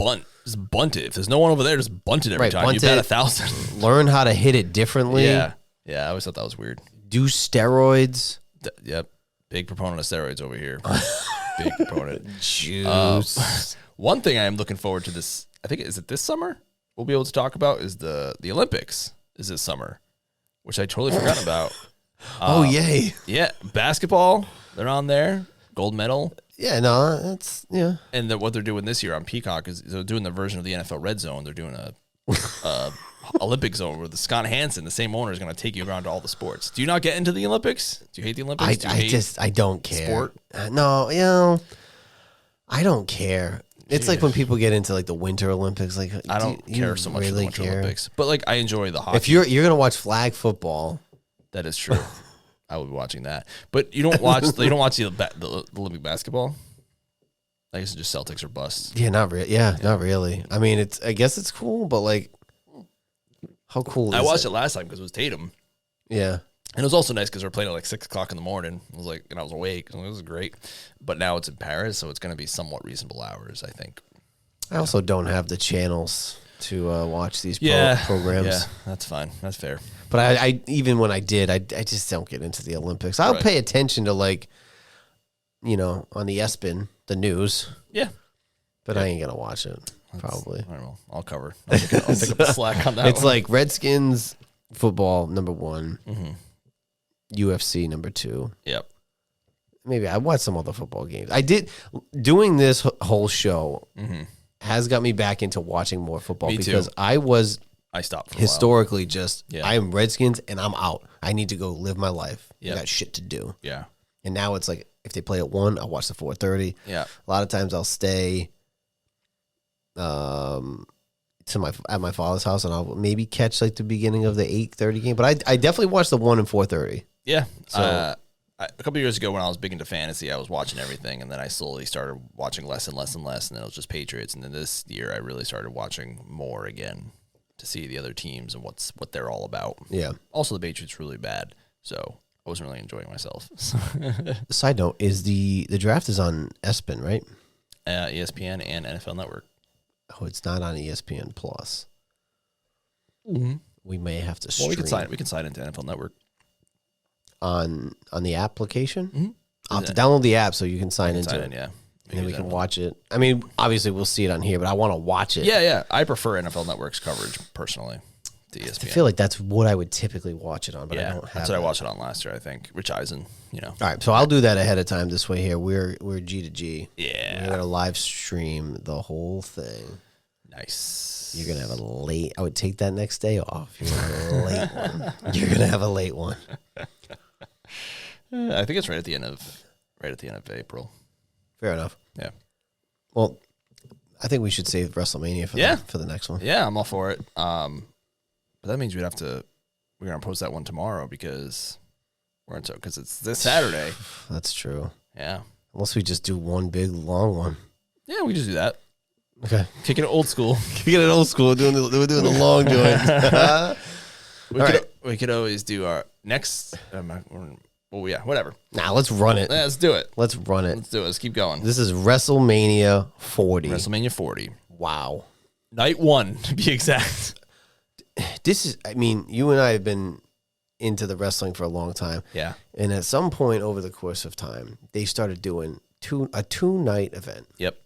bunt it. If there's no one over there, just bunt it every time. You bat 1,000. Learn how to hit it differently. Yeah, I always thought that was weird. Do steroids. Yep, big proponent of steroids over here. Big proponent. Juice. One thing I am looking forward to this. I think is it this summer we'll be able to talk about is the Olympics is this summer, which I totally forgot about. Oh yay! Yeah, basketball. They're on there. Gold medal. Yeah, no, that's And what they're doing this year on Peacock is they're doing the version of the NFL Red Zone. They're doing a Olympic Zone where the Scott Hansen, the same owner, is going to take you around to all the sports. Do you not get into the Olympics? Do you hate the Olympics? I don't care. sport? No, I don't care. It's like when people get into like the Winter Olympics. Like I don't care so much for the Winter Olympics, but like I enjoy the hockey. If you're gonna watch flag football, that is true. I would be watching that, but you don't watch the Olympic basketball. I guess it's just Celtics or busts. yeah, not really. Yeah, not really. I mean, I guess it's cool, but like, how cool? I is watched it last time because it was Tatum. Yeah. And it was also nice because we were playing at like 6 o'clock in the morning. I was like, and I was awake. So it was great. But now it's in Paris, so it's going to be somewhat reasonable hours, I think. I also don't have the channels to watch these programs. Yeah, that's fine. That's fair. But I even when I did, I just don't get into the Olympics. I'll pay attention to like, on the ESPN, the news. Yeah. But I ain't going to watch it, probably. All right, well, I'll cover. I'll pick up the slack on that It's one. like Redskins football, number 1. UFC, number 2. Yep. Maybe I watched some other football games. I did. Doing this whole show has got me back into watching more football Me too. because I stopped for historically I am Redskins and I'm out. I need to go live my life. I got shit to do. a while. Yeah. And now it's like if they play at 1, I'll watch the 4:30. Yeah. A lot of times I'll stay at my father's house and I'll maybe catch like the beginning of the 8:30 game. But I definitely watch the 1 and 4:30. Yeah. So a couple of years ago when I was big into fantasy, I was watching everything, and then I slowly started watching less and less and less, and then it was just Patriots. And then this year I really started watching more again to see the other teams and what they're all about. Yeah. Also, the Patriots really bad, so I wasn't really enjoying myself. Side note is the draft is on ESPN, right? ESPN and NFL Network. Oh, it's not on ESPN Plus. We may have to stream Well, we can sign into NFL Network. on the application. I'll have to download the app so you can sign into it. Yeah. And then we can watch it. I mean, obviously we'll see it on here, but I want to watch it. Yeah. I prefer NFL Network's coverage personally to ESPN. I feel like that's what I would typically watch it on, but I don't have that's what I watched it on last year, I think. Rich Eisen, All right, so I'll do that ahead of time this way here. We're G to G. Yeah. We're going to live stream the whole thing. Nice. You're going to have a late, I would take that next day off. You're going to have a late one. You're going to have a late one. I think it's right at the end of April. Fair enough. Yeah. Well, I think we should save WrestleMania for the next one. Yeah, I'm all for it. But that means we're gonna post that one tomorrow because We're into because it's this Saturday. That's true. Yeah. Unless we just do one big long one. Yeah, we just do that. Okay. Kicking it old school. Kicking it old school. We're doing the long joint. We could always do our next. Well, yeah, whatever. Nah, let's run it. Yeah, let's do it. Let's run it. Let's do it. Let's keep going. This is WrestleMania 40. WrestleMania 40. Wow. Night 1, to be exact. I mean, you and I have been into the wrestling for a long time. Yeah. And at some point over the course of time, they started doing a 2-night event. Yep.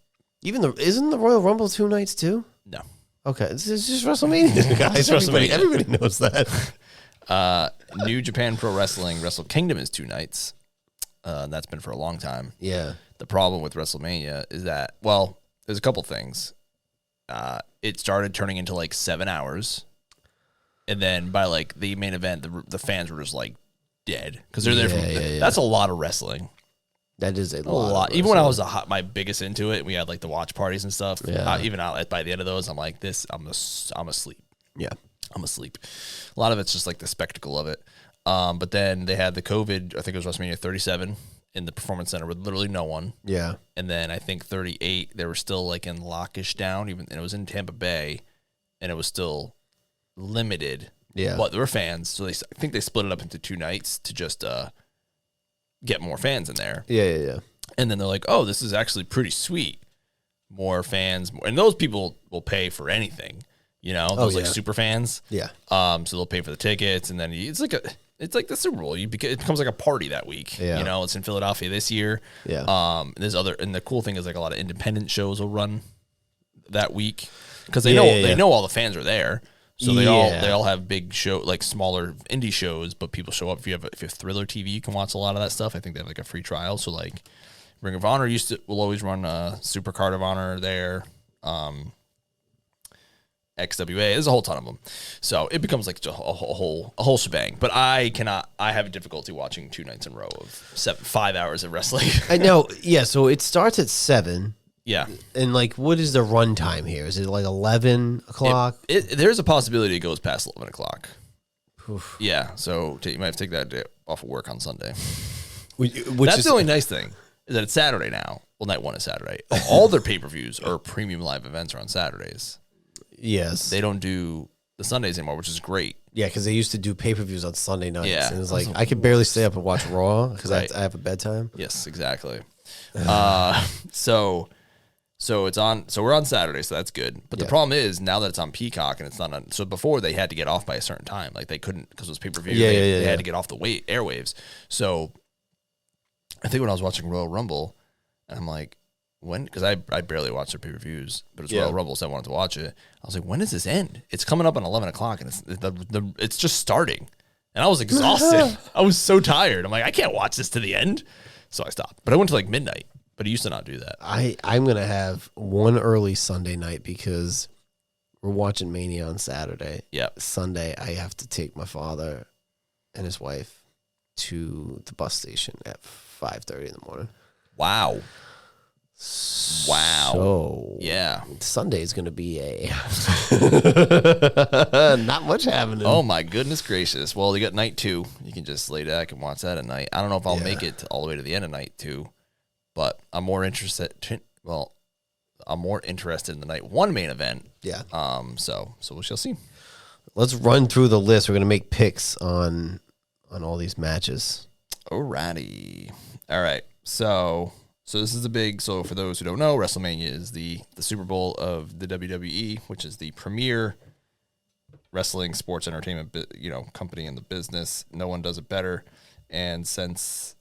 Isn't the Royal Rumble 2 nights too? No. Okay, this is just WrestleMania, guys. Everybody knows that. New Japan Pro Wrestling Wrestle Kingdom is 2 nights. That's been for a long time. Yeah. The problem with WrestleMania is that, well, there's a couple things. It started turning into like 7 hours. And then by like the main event, the fans were just like dead because they're there. That's a lot of wrestling. That is a lot. Even when I was my biggest into it, we had like the watch parties and stuff. Yeah. Even by the end of those, I'm like, I'm asleep. Yeah. I'm asleep. A lot of it's just like the spectacle of it. But then they had the COVID, I think it was WrestleMania 37 in the Performance Center with literally no one. Yeah. And then I think 38, they were still like in lockish down, and it was in Tampa Bay, and it was still limited. Yeah. But there were fans, so I think they split it up into 2 nights to just get more fans in there. Yeah. And then they're like, oh, this is actually pretty sweet. More fans, and those people will pay for anything. You know, those like super fans. Yeah. So they'll pay for the tickets, and then it's like the Super Bowl. It becomes like a party that week. Yeah. You know, it's in Philadelphia this year. Yeah. And the cool thing is like a lot of independent shows will run that week because they know all the fans are there. So they all have big show, like smaller indie shows, but people show up. If you have Thriller TV, you can watch a lot of that stuff. I think they have like a free trial. So like Ring of Honor will always run a Super Card of Honor there. XWA, there's a whole ton of them. So it becomes like a whole shebang. But I have a difficulty watching 2 nights in a row of 5 hours of wrestling. I know. Yeah. So it starts at 7. Yeah. And like, what is the run time here? Is it like 11 o'clock? There's a possibility it goes past 11 o'clock. Oof. Yeah. So you might have to take that day off of work on Sunday. That's the only nice thing is that it's Saturday now. Well, night 1 is Saturday. All their pay-per-views or premium live events are on Saturdays. Yes. They don't do the Sundays anymore, which is great. Yeah, because they used to do pay-per-views on Sunday nights. Yeah. And it was like, I could barely stay up and watch Raw because I have a bedtime. Yes, exactly. So it's on. So we're on Saturday, so that's good. But the problem is now that it's on Peacock and it's not on. So before they had to get off by a certain time, like they couldn't because it was pay-per-view. They had to get off the airwaves. So I think when I was watching Royal Rumble, and I'm like, when? Because I barely watch their pay-per-views, but it's Royal Rumble, so I wanted to watch it. I was like, when does this end? It's coming up on 11 o'clock, and it's just starting. And I was exhausted. I was so tired. I'm like, I can't watch this to the end. So I stopped. But I went to like midnight, but he used to not do that. I'm going to have one early Sunday night because we're watching Mania on Saturday. Yeah. Sunday, I have to take my father and his wife to the bus station at 5:30 in the morning. Wow. So yeah, Sunday is going to be not much happening. Oh my goodness gracious! Well, you got night 2. You can just lay back and watch that at night. I don't know if I'll make it all the way to the end of night 2, but I'm more interested. I'm more interested in the night 1 main event. Yeah. So we shall see. Let's run through the list. We're going to make picks on all these matches. Alrighty. All right. So this is so for those who don't know, WrestleMania is the Super Bowl of the WWE, which is the premier wrestling sports entertainment company in the business. No one does it better. And since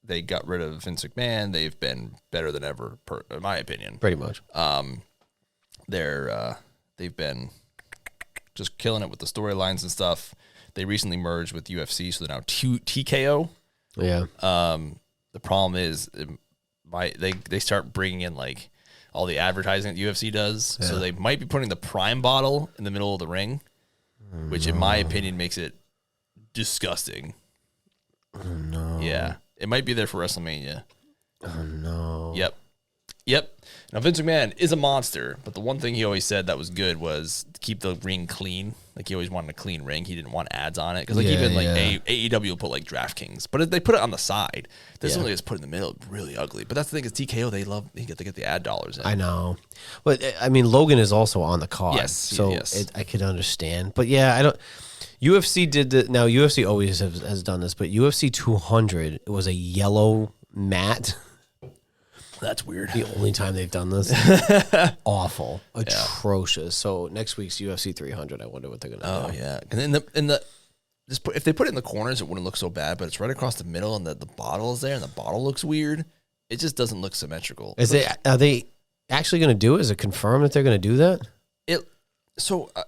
they got rid of Vince McMahon, they've been better than ever, in my opinion. Pretty much. They've been just killing it with the storylines and stuff. They recently merged with UFC, so they're now TKO. Yeah. The problem is they start bringing in like all the advertising that UFC does. Yeah. So they might be putting the Prime bottle in the middle of the ring, which in my opinion makes it disgusting. Oh, no. Yeah. It might be there for WrestleMania. Oh, no. Yep. Yep. Now, Vince McMahon is a monster, but the one thing he always said that was good was to keep the ring clean. Like, he always wanted a clean ring. He didn't want ads on it. Because, like, even, like, AEW will put, like, DraftKings. But if they put it on the side. This one they just put it in the middle. Really ugly. But that's the thing is TKO, they get the ad dollars in. I know. But, I mean, Logan is also on the card. Yes. So I could understand. But, yeah, I don't... UFC did the... Now, UFC always has done this, but UFC 200, it was a yellow mat... That's weird. The only time they've done this. Awful. Atrocious. So next week's UFC 300, I wonder what they're going to do. Oh, yeah. And if they put it in the corners, it wouldn't look so bad, but it's right across the middle, and the bottle is there, and the bottle looks weird. It just doesn't look symmetrical. Are they actually going to do it? Is it confirmed that they're going to do that? So I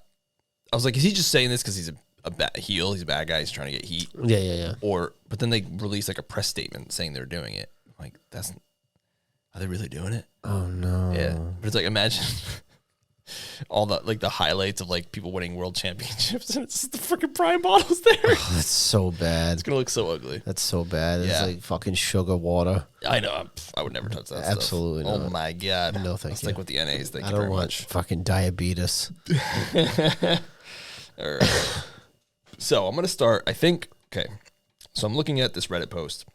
was like, is he just saying this because he's a bad heel? He's a bad guy. He's trying to get heat. Yeah. But then they release like a press statement saying they're doing it. Like, are they really doing it? Oh no. Yeah. But it's like, imagine all the highlights of like people winning world championships and it's just the freaking prime bottles there. Oh, that's so bad. It's gonna look so ugly. That's so bad. It's like fucking sugar water. I know. I would never touch that stuff. Absolutely not. Oh my God. No, thank you. Let's stick with the NAs. Thank I you don't very want much. fucking diabetes. All right. So I'm gonna start. Okay. So I'm looking at this Reddit post,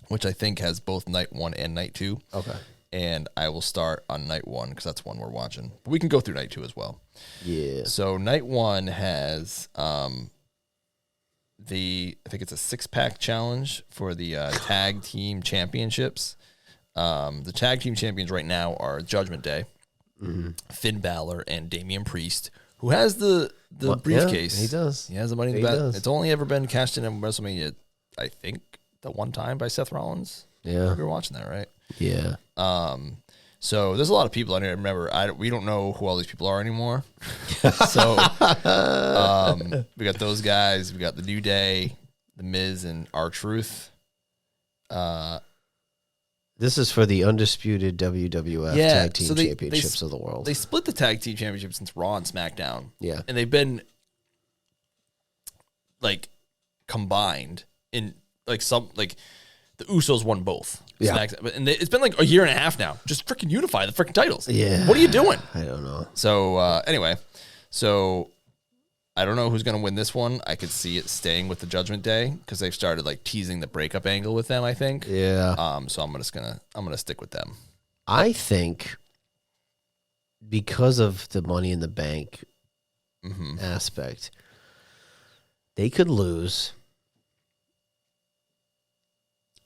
which I think has both night 1 and night 2. Okay. And I will start on night 1 because that's one we're watching. But we can go through night 2 as well. Yeah. So night 1 has I think it's a 6-pack challenge for the tag team championships. The tag team champions right now are Judgment Day, Finn Balor, and Damian Priest, who has the briefcase. Yeah, he does. He has the money in the bet. It's only ever been cashed in WrestleMania, I think, the one time by Seth Rollins. Yeah. You were watching that, right? Yeah. So there's a lot of people. I remember. We don't know who all these people are anymore. So we got those guys. We got the New Day, the Miz, and R-Truth. This is for the undisputed WWF Tag Team Championships of the world. They split the Tag Team Championship since Raw and SmackDown. Yeah. And they've been like combined in like the Usos won both. Yeah. And it's been like a year and a half now. Just freaking unify the freaking titles. Yeah. What are you doing? I don't know. So anyway, I don't know who's going to win this one. I could see it staying with the Judgment Day because they've started like teasing the breakup angle with them, I think. Yeah. So I'm gonna stick with them. I think because of the Money in the Bank aspect, they could lose.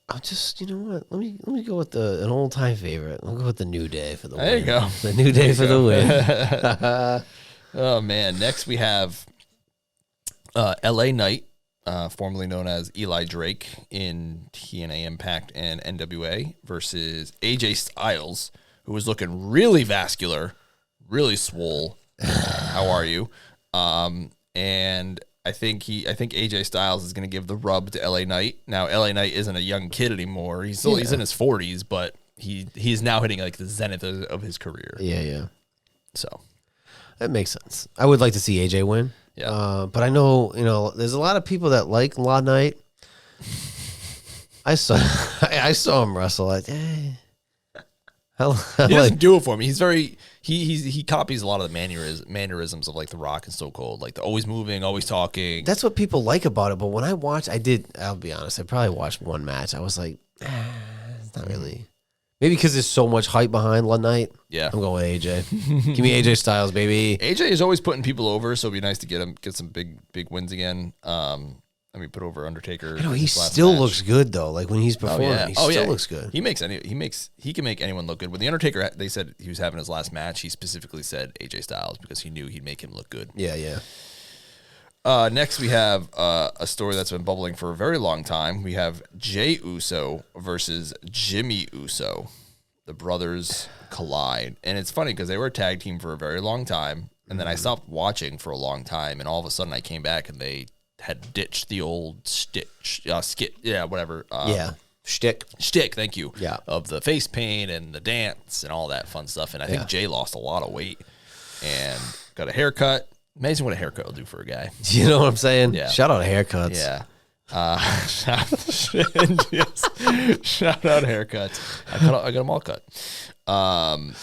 I'll just, you know what? Let me go with an old time favorite. I'll go with the New Day for the win. There you go. The New Day for the win. Oh man! Next we have L.A. Knight, formerly known as Eli Drake in TNA Impact and NWA, versus AJ Styles, who was looking really vascular, really swole. How are you? And I think AJ Styles is going to give the rub to LA Knight. Now LA Knight isn't a young kid anymore. He's in his 40s, but he's now hitting like the zenith of his career. Yeah. So that makes sense. I would like to see AJ win. Yeah. But I know, there's a lot of people that like La Knight. I saw him wrestle. Like, he doesn't do it for me. He's very he copies a lot of the mannerisms of like The Rock and Stone Cold, like the always moving, always talking. That's what people like about it. But when I watched, I'll be honest, I probably watched one match. I was like, it's not really. Maybe because there's so much hype behind La Knight. Yeah, I'm going with AJ. Give me AJ Styles, baby. AJ is always putting people over, so it'd be nice to get some big wins again. Put over Undertaker. I know he still looks good though. Like when he's performing, he still looks good. He can make anyone look good. When the Undertaker, they said he was having his last match, he specifically said AJ Styles because he knew he'd make him look good. Yeah. Next, we have a story that's been bubbling for a very long time. We have Jey Uso versus Jimmy Uso. The brothers collide, and it's funny because they were a tag team for a very long time, and then I stopped watching for a long time, and all of a sudden I came back and they had ditched the old skit, whatever. Shtick, thank you. Yeah. Of the face paint and the dance and all that fun stuff. And I think Jay lost a lot of weight and got a haircut. Amazing what a haircut will do for a guy. You know what I'm saying? Yeah. Shout out to haircuts. Yeah. Shout out haircuts. I got them all cut. I'm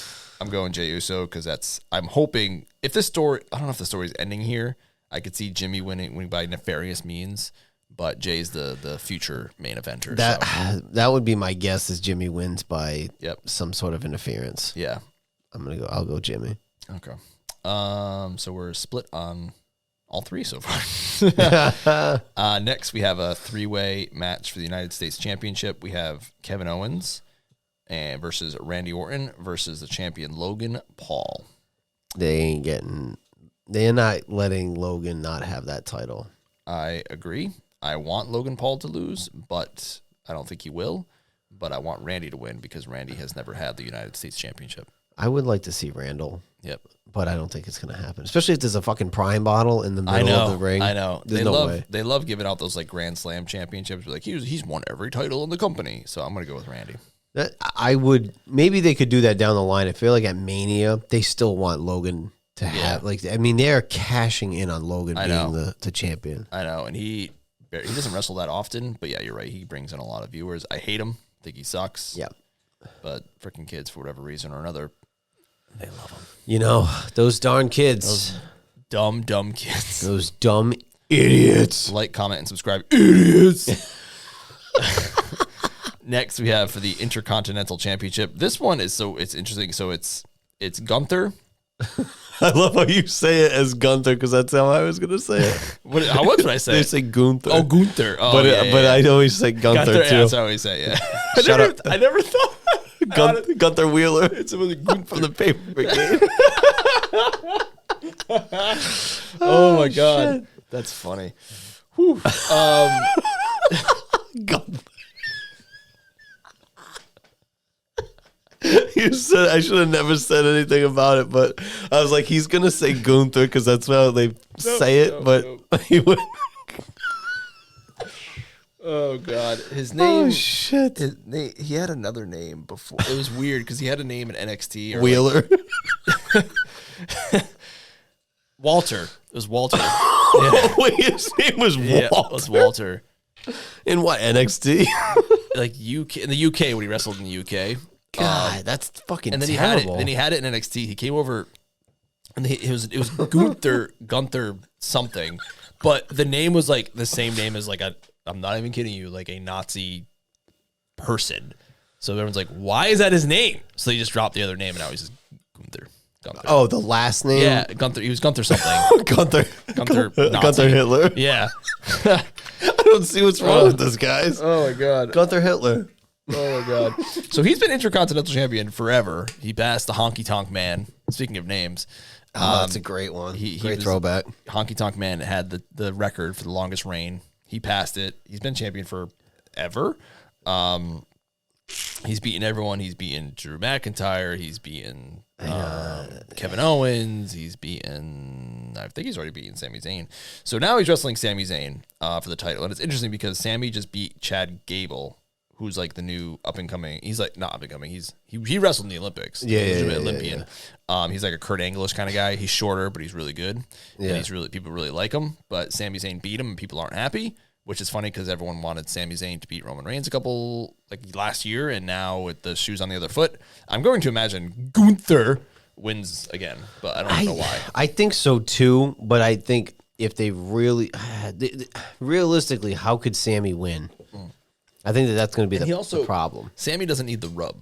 going Jey Uso because I'm hoping if this story, I don't know if the story's ending here. I could see Jimmy winning by nefarious means, but Jay's the future main eventer. That would be my guess is Jimmy wins by some sort of interference. Yeah. I'll go Jimmy. Okay. So we're split on all three so far. Next, we have a 3-way match for the United States Championship. We have Kevin Owens versus Randy Orton versus the champion Logan Paul. They're not letting Logan not have that title. I agree. I want Logan Paul to lose, but I don't think he will. But I want Randy to win because Randy has never had the United States Championship. I would like to see Randall. Yep. But I don't think it's going to happen. Especially if there's a fucking Prime bottle in the middle of the ring. I know. There's no way. They love giving out those like Grand Slam championships. Like he's won every title in the company. So I'm going to go with Randy. Maybe they could do that down the line. I feel like at Mania, they still want Logan to have, they're cashing in on Logan being the champion. I know. And he doesn't wrestle that often, but yeah, you're right. He brings in a lot of viewers. I hate him. I think he sucks. Yeah. But freaking kids, for whatever reason or another, they love him. You know, those darn kids. Those dumb kids. Those dumb idiots. Like, comment, and subscribe. Idiots. Next, we have for the Intercontinental Championship. This one is it's interesting. So it's Gunther. I love how you say it as Gunther because that's how I was going to say it. How much would I say? They say Gunther. Oh, Gunther. Oh, but I always say Gunther too. Yeah, that's how I always say it. Yeah. Shut up. I never thought. Gunther Wheeler. It's really Gunther from the Paper Brigade. Oh my god, shit. That's funny. Whew. You said I should have never said anything about it, but I was like, he's gonna say Gunther because that's how they say it, but he would. Oh god, his name. Oh shit! He had another name before. It was weird because he had a name in NXT. Wheeler. Walter. It was Walter. Yeah. Wait, his name was Walter. Yeah, it was Walter. In what, NXT? Like UK in the UK when he wrestled in the UK. God, that's fucking. And then terrible. he had it in NXT. He came over, and it was Gunther something, but the name was like the same name as like I'm not even kidding you, like a Nazi person. So everyone's like, why is that his name? So they just dropped the other name, and now he's just Gunther. Oh, the last name? Yeah, Gunther. He was Gunther something. Gunther Nazi. Hitler. Yeah. I don't see what's wrong with this, guys. Oh my god. Gunther Hitler. Oh my god. So he's been Intercontinental Champion forever. He passed the Honky Tonk Man. Speaking of names. That's a great one. Great throwback. Honky Tonk Man had the record for the longest reign. He passed it. He's been champion forever. He's beaten everyone. He's beaten Drew McIntyre. He's beaten Kevin Owens. He's beaten, I think he's already beaten Sami Zayn. So now he's wrestling Sami Zayn for the title. And it's interesting because Sami just beat Chad Gable, who's like the new up and coming. He's like not up and coming. He wrestled in the Olympics. Yeah, he's yeah, an Olympian. Yeah. He's like a Kurt Angle-ish kind of guy. He's shorter, but he's really good. Yeah. And people really like him. But Sami Zayn beat him, and people aren't happy, which is funny because everyone wanted Sami Zayn to beat Roman Reigns last year, and now with the shoes on the other foot, I'm going to imagine Gunther wins again, but I don't know why. I think so too, but I think if they really, realistically, how could Sami win? I think that's going to be the problem. Sami doesn't need the rub,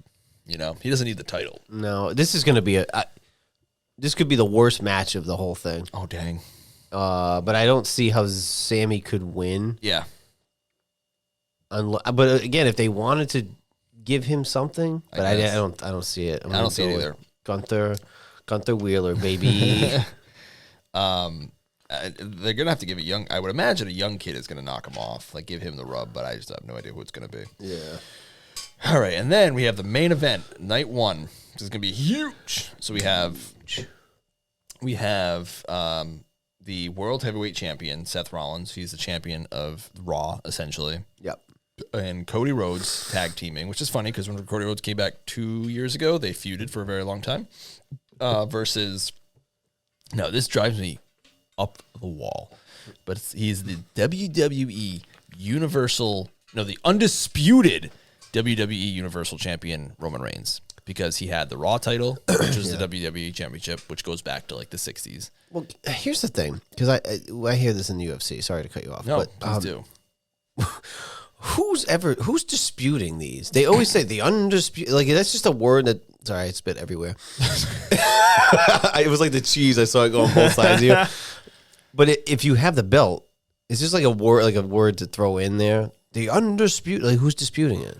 he doesn't need the title. No, this is going to be this could be the worst match of the whole thing. Oh dang! But I don't see how Sami could win. Yeah. But again, if they wanted to give him something, but I don't see it. I don't see it either. Gunther Wheeler, baby. They're gonna have to give I would imagine a young kid is gonna knock him off, like give him the rub, but I just have no idea who it's gonna be. Yeah. All right, and then we have the main event, night one. This is gonna be huge. So we have the World Heavyweight Champion, Seth Rollins. He's the champion of Raw, essentially. Yep. And Cody Rhodes tag teaming, which is funny because when Cody Rhodes came back 2 years ago, they feuded for a very long time. This drives me up the wall. But he's the WWE the undisputed WWE Universal Champion, Roman Reigns, because he had the Raw title, which was the WWE Championship, which goes back to like the 60s. Well, here's the thing, because I hear this in the UFC. Sorry to cut you off. No, but, please do. Who's disputing these? They always say the undisputed. Like, that's just a word that. Sorry, I spit everywhere. It was like the cheese. I saw it go on both sides here. But if you have the belt, it's just like a word to throw in there. The undisputed. Like, who's disputing it?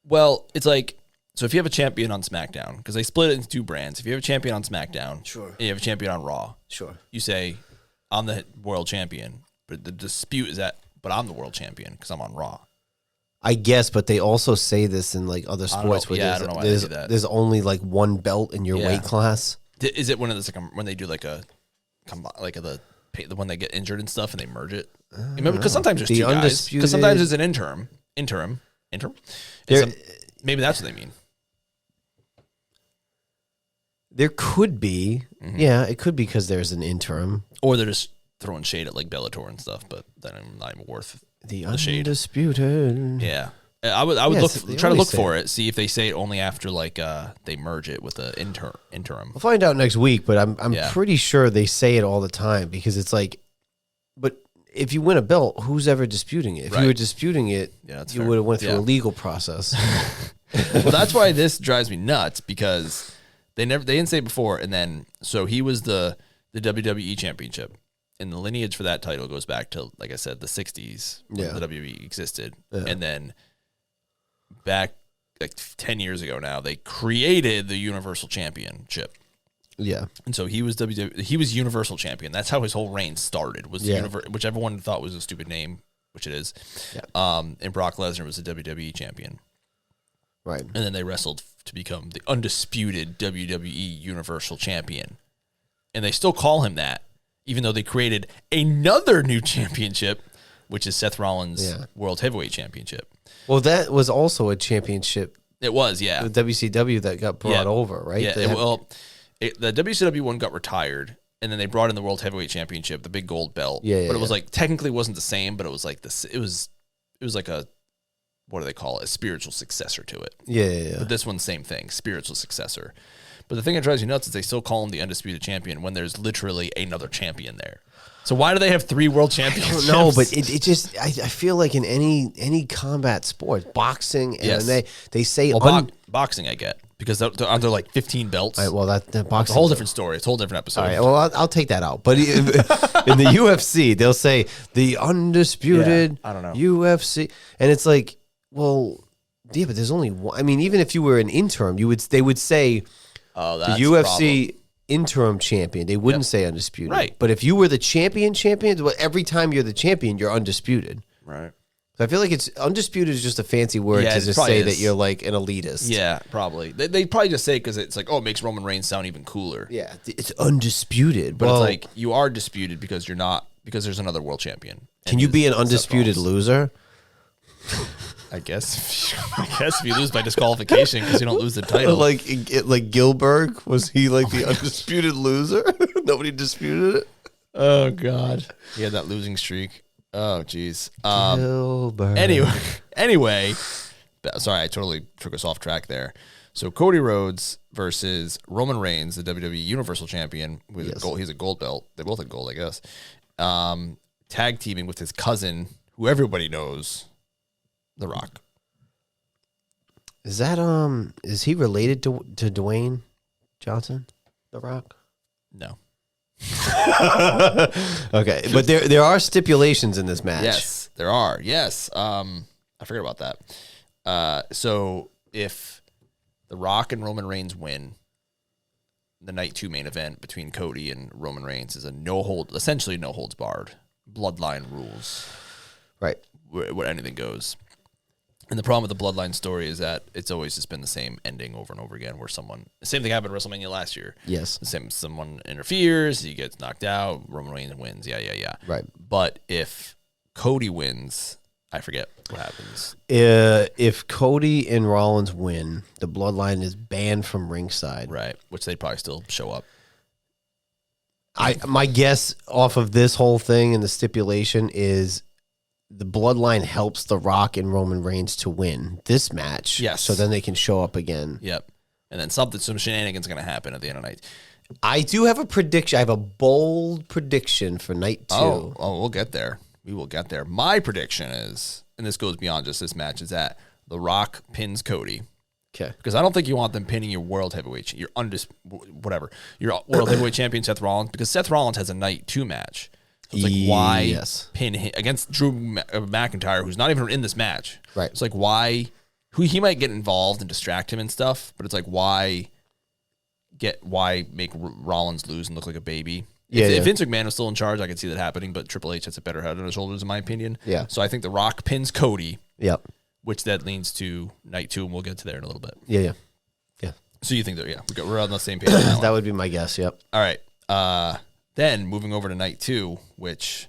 Well, it's like, so if you have a champion on SmackDown, because they split it into two brands. If you have a champion on SmackDown, sure, and you have a champion on Raw, sure, you say, I'm the world champion. But the dispute is that, but I'm the world champion because I'm on Raw. I guess, but they also say this in like other sports where I don't know why they do that. There's only like one belt in your weight class. Is it one of those when they do like when they get injured and stuff and they merge it? Remember, because sometimes there's two guys. Because sometimes there's an interim. Maybe that's what they mean. There could be, yeah, it could be because there's an interim, or they're just throwing shade at like Bellator and stuff. But then I'm not even worth the undisputed shade. Yeah, I would try to look for it, see if they say it only after like they merge it with the interim. We'll find out next week, but I'm pretty sure they say it all the time because it's like, but if you win a belt, who's ever disputing it? If you were disputing it, you would have went through a legal process. Well, that's why this drives me nuts because they didn't say it before, and then so he was the WWE Championship. And the lineage for that title goes back to, like I said, the 60s when the WWE existed. Yeah. And then back like 10 years ago now, they created the Universal Championship. Yeah. And so he was Universal Champion. That's how his whole reign started, was which everyone thought was a stupid name, which it is. Yeah. And Brock Lesnar was the WWE Champion. Right. And then they wrestled to become the undisputed WWE Universal Champion. And they still call him that, even though they created another new championship, which is Seth Rollins' World Heavyweight Championship. Well, that was also a championship. It was, yeah. The WCW that got brought over, right? Yeah, the WCW one got retired, and then they brought in the World Heavyweight Championship, the big gold belt. But it was like, technically wasn't the same, but it was like this. It was like a, what do they call it? A spiritual successor to it. Yeah. But this one's same thing, spiritual successor. But the thing that drives you nuts is they still call him the undisputed champion when there's literally another champion there. So why do they have 3 world championships? I don't know, but it just I feel like in any combat sport, boxing, and they say boxing I get because they're under like 15 belts. All right, well, that boxing, it's a whole different story. It's a whole different episode. All right, well, I'll take that out. But in the UFC, they'll say the undisputed I don't know. UFC, and it's like, well, yeah, but there's only one. I mean, even if you were an interim, they would say. Oh, that's the UFC interim champion. They wouldn't say undisputed. Right. But if you were the champion, every time you're the champion, you're undisputed. Right. So I feel like it's undisputed is just a fancy word to just say that you're like an elitist. Yeah, probably. They probably just say it because it's like, oh, it makes Roman Reigns sound even cooler. Yeah, it's undisputed. But it's like, you are disputed because there's another world champion. Can you be an undisputed loser? I guess if you lose by disqualification because you don't lose the title. Like Gilbert, was he like the undisputed loser? Nobody disputed it? Oh, God. He had that losing streak. Oh, jeez. Gilbert. Anyway, sorry, I totally took us off track there. So Cody Rhodes versus Roman Reigns, the WWE Universal Champion. With gold, he's a gold belt. They both had gold, I guess. Tag teaming with his cousin, who everybody knows, The Rock. Is that is he related to Dwayne Johnson, The Rock? No. Okay, but there are stipulations in this match. Yes, there are. Yes. I forgot about that. So if The Rock and Roman Reigns win, the night 2 main event between Cody and Roman Reigns is essentially no holds barred. Bloodline rules. Right. Where anything goes. And the problem with the Bloodline story is that it's always just been the same ending over and over again, where the same thing happened at WrestleMania last year. Yes. Someone interferes, he gets knocked out, Roman Reigns wins, yeah. Right. But if Cody wins, I forget what happens. If Cody and Rollins win, the Bloodline is banned from ringside. Right, which they'd probably still show up. My guess off of this whole thing and the stipulation is the bloodline helps The Rock and Roman Reigns to win this match. Yes. So then they can show up again. Yep. And then some shenanigans going to happen at the end of the night. I do have a prediction. I have a bold prediction for night 2. Oh, we'll get there. We will get there. My prediction is, and this goes beyond just this match, is that The Rock pins Cody. Okay. Because I don't think you want them pinning your world heavyweight, your world heavyweight champion Seth Rollins, because Seth Rollins has a night 2 match. So it's like, why pin him against Drew McIntyre, who's not even in this match? Right. It's like, why? He might get involved and distract him and stuff, but it's like, why make Rollins lose and look like a baby? If Vince McMahon was still in charge, I could see that happening, but Triple H has a better head on his shoulders, in my opinion. Yeah. So I think The Rock pins Cody. Yep. Which that leads to night 2, and we'll get to there in a little bit. Yeah. So you think that, we're on the same page on that That would be my guess, yep. All right. Then moving over to night 2, which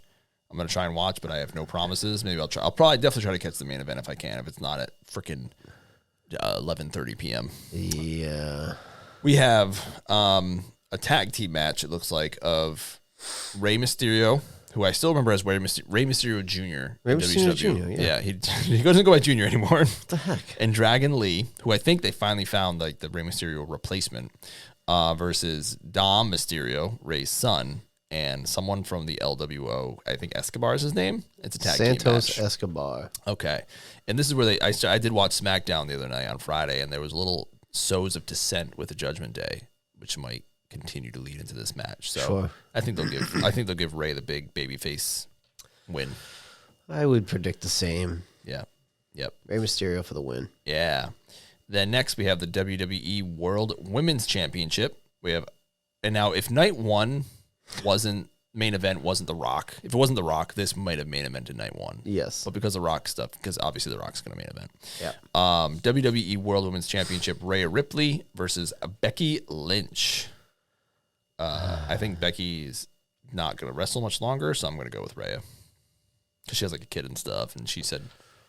I'm going to try and watch, but I have no promises. Maybe I'll try. I'll probably definitely try to catch the main event if I can, if it's not at freaking 11:30 p.m. Yeah. We have a tag team match, it looks like, of Rey Mysterio, who I still remember as Rey Mysterio Jr. Rey Mysterio Jr., yeah. He doesn't go by Jr. anymore. What the heck? And Dragon Lee, who I think they finally found like the Rey Mysterio replacement, versus Dom Mysterio, Rey's son, and someone from the LWO. I think Escobar is his name. It's a tag team match. Santos Escobar. Okay. And this is where I did watch SmackDown the other night on Friday, and there was little sows of dissent with the Judgment Day, which might continue to lead into this match. So Sure. I think they'll give Rey the big babyface win. I would predict the same. Yeah. Yep. Rey Mysterio for the win. Yeah. Then next we have the WWE World Women's Championship. And now if night 1 main event wasn't The Rock, if it wasn't The Rock, this might have main evented night 1. Yes. But because of Rock stuff, because obviously The Rock's going to main event. Yeah. WWE World Women's Championship, Rhea Ripley versus Becky Lynch. I think Becky's not going to wrestle much longer, so I'm going to go with Rhea. Because she has like a kid and stuff, and she said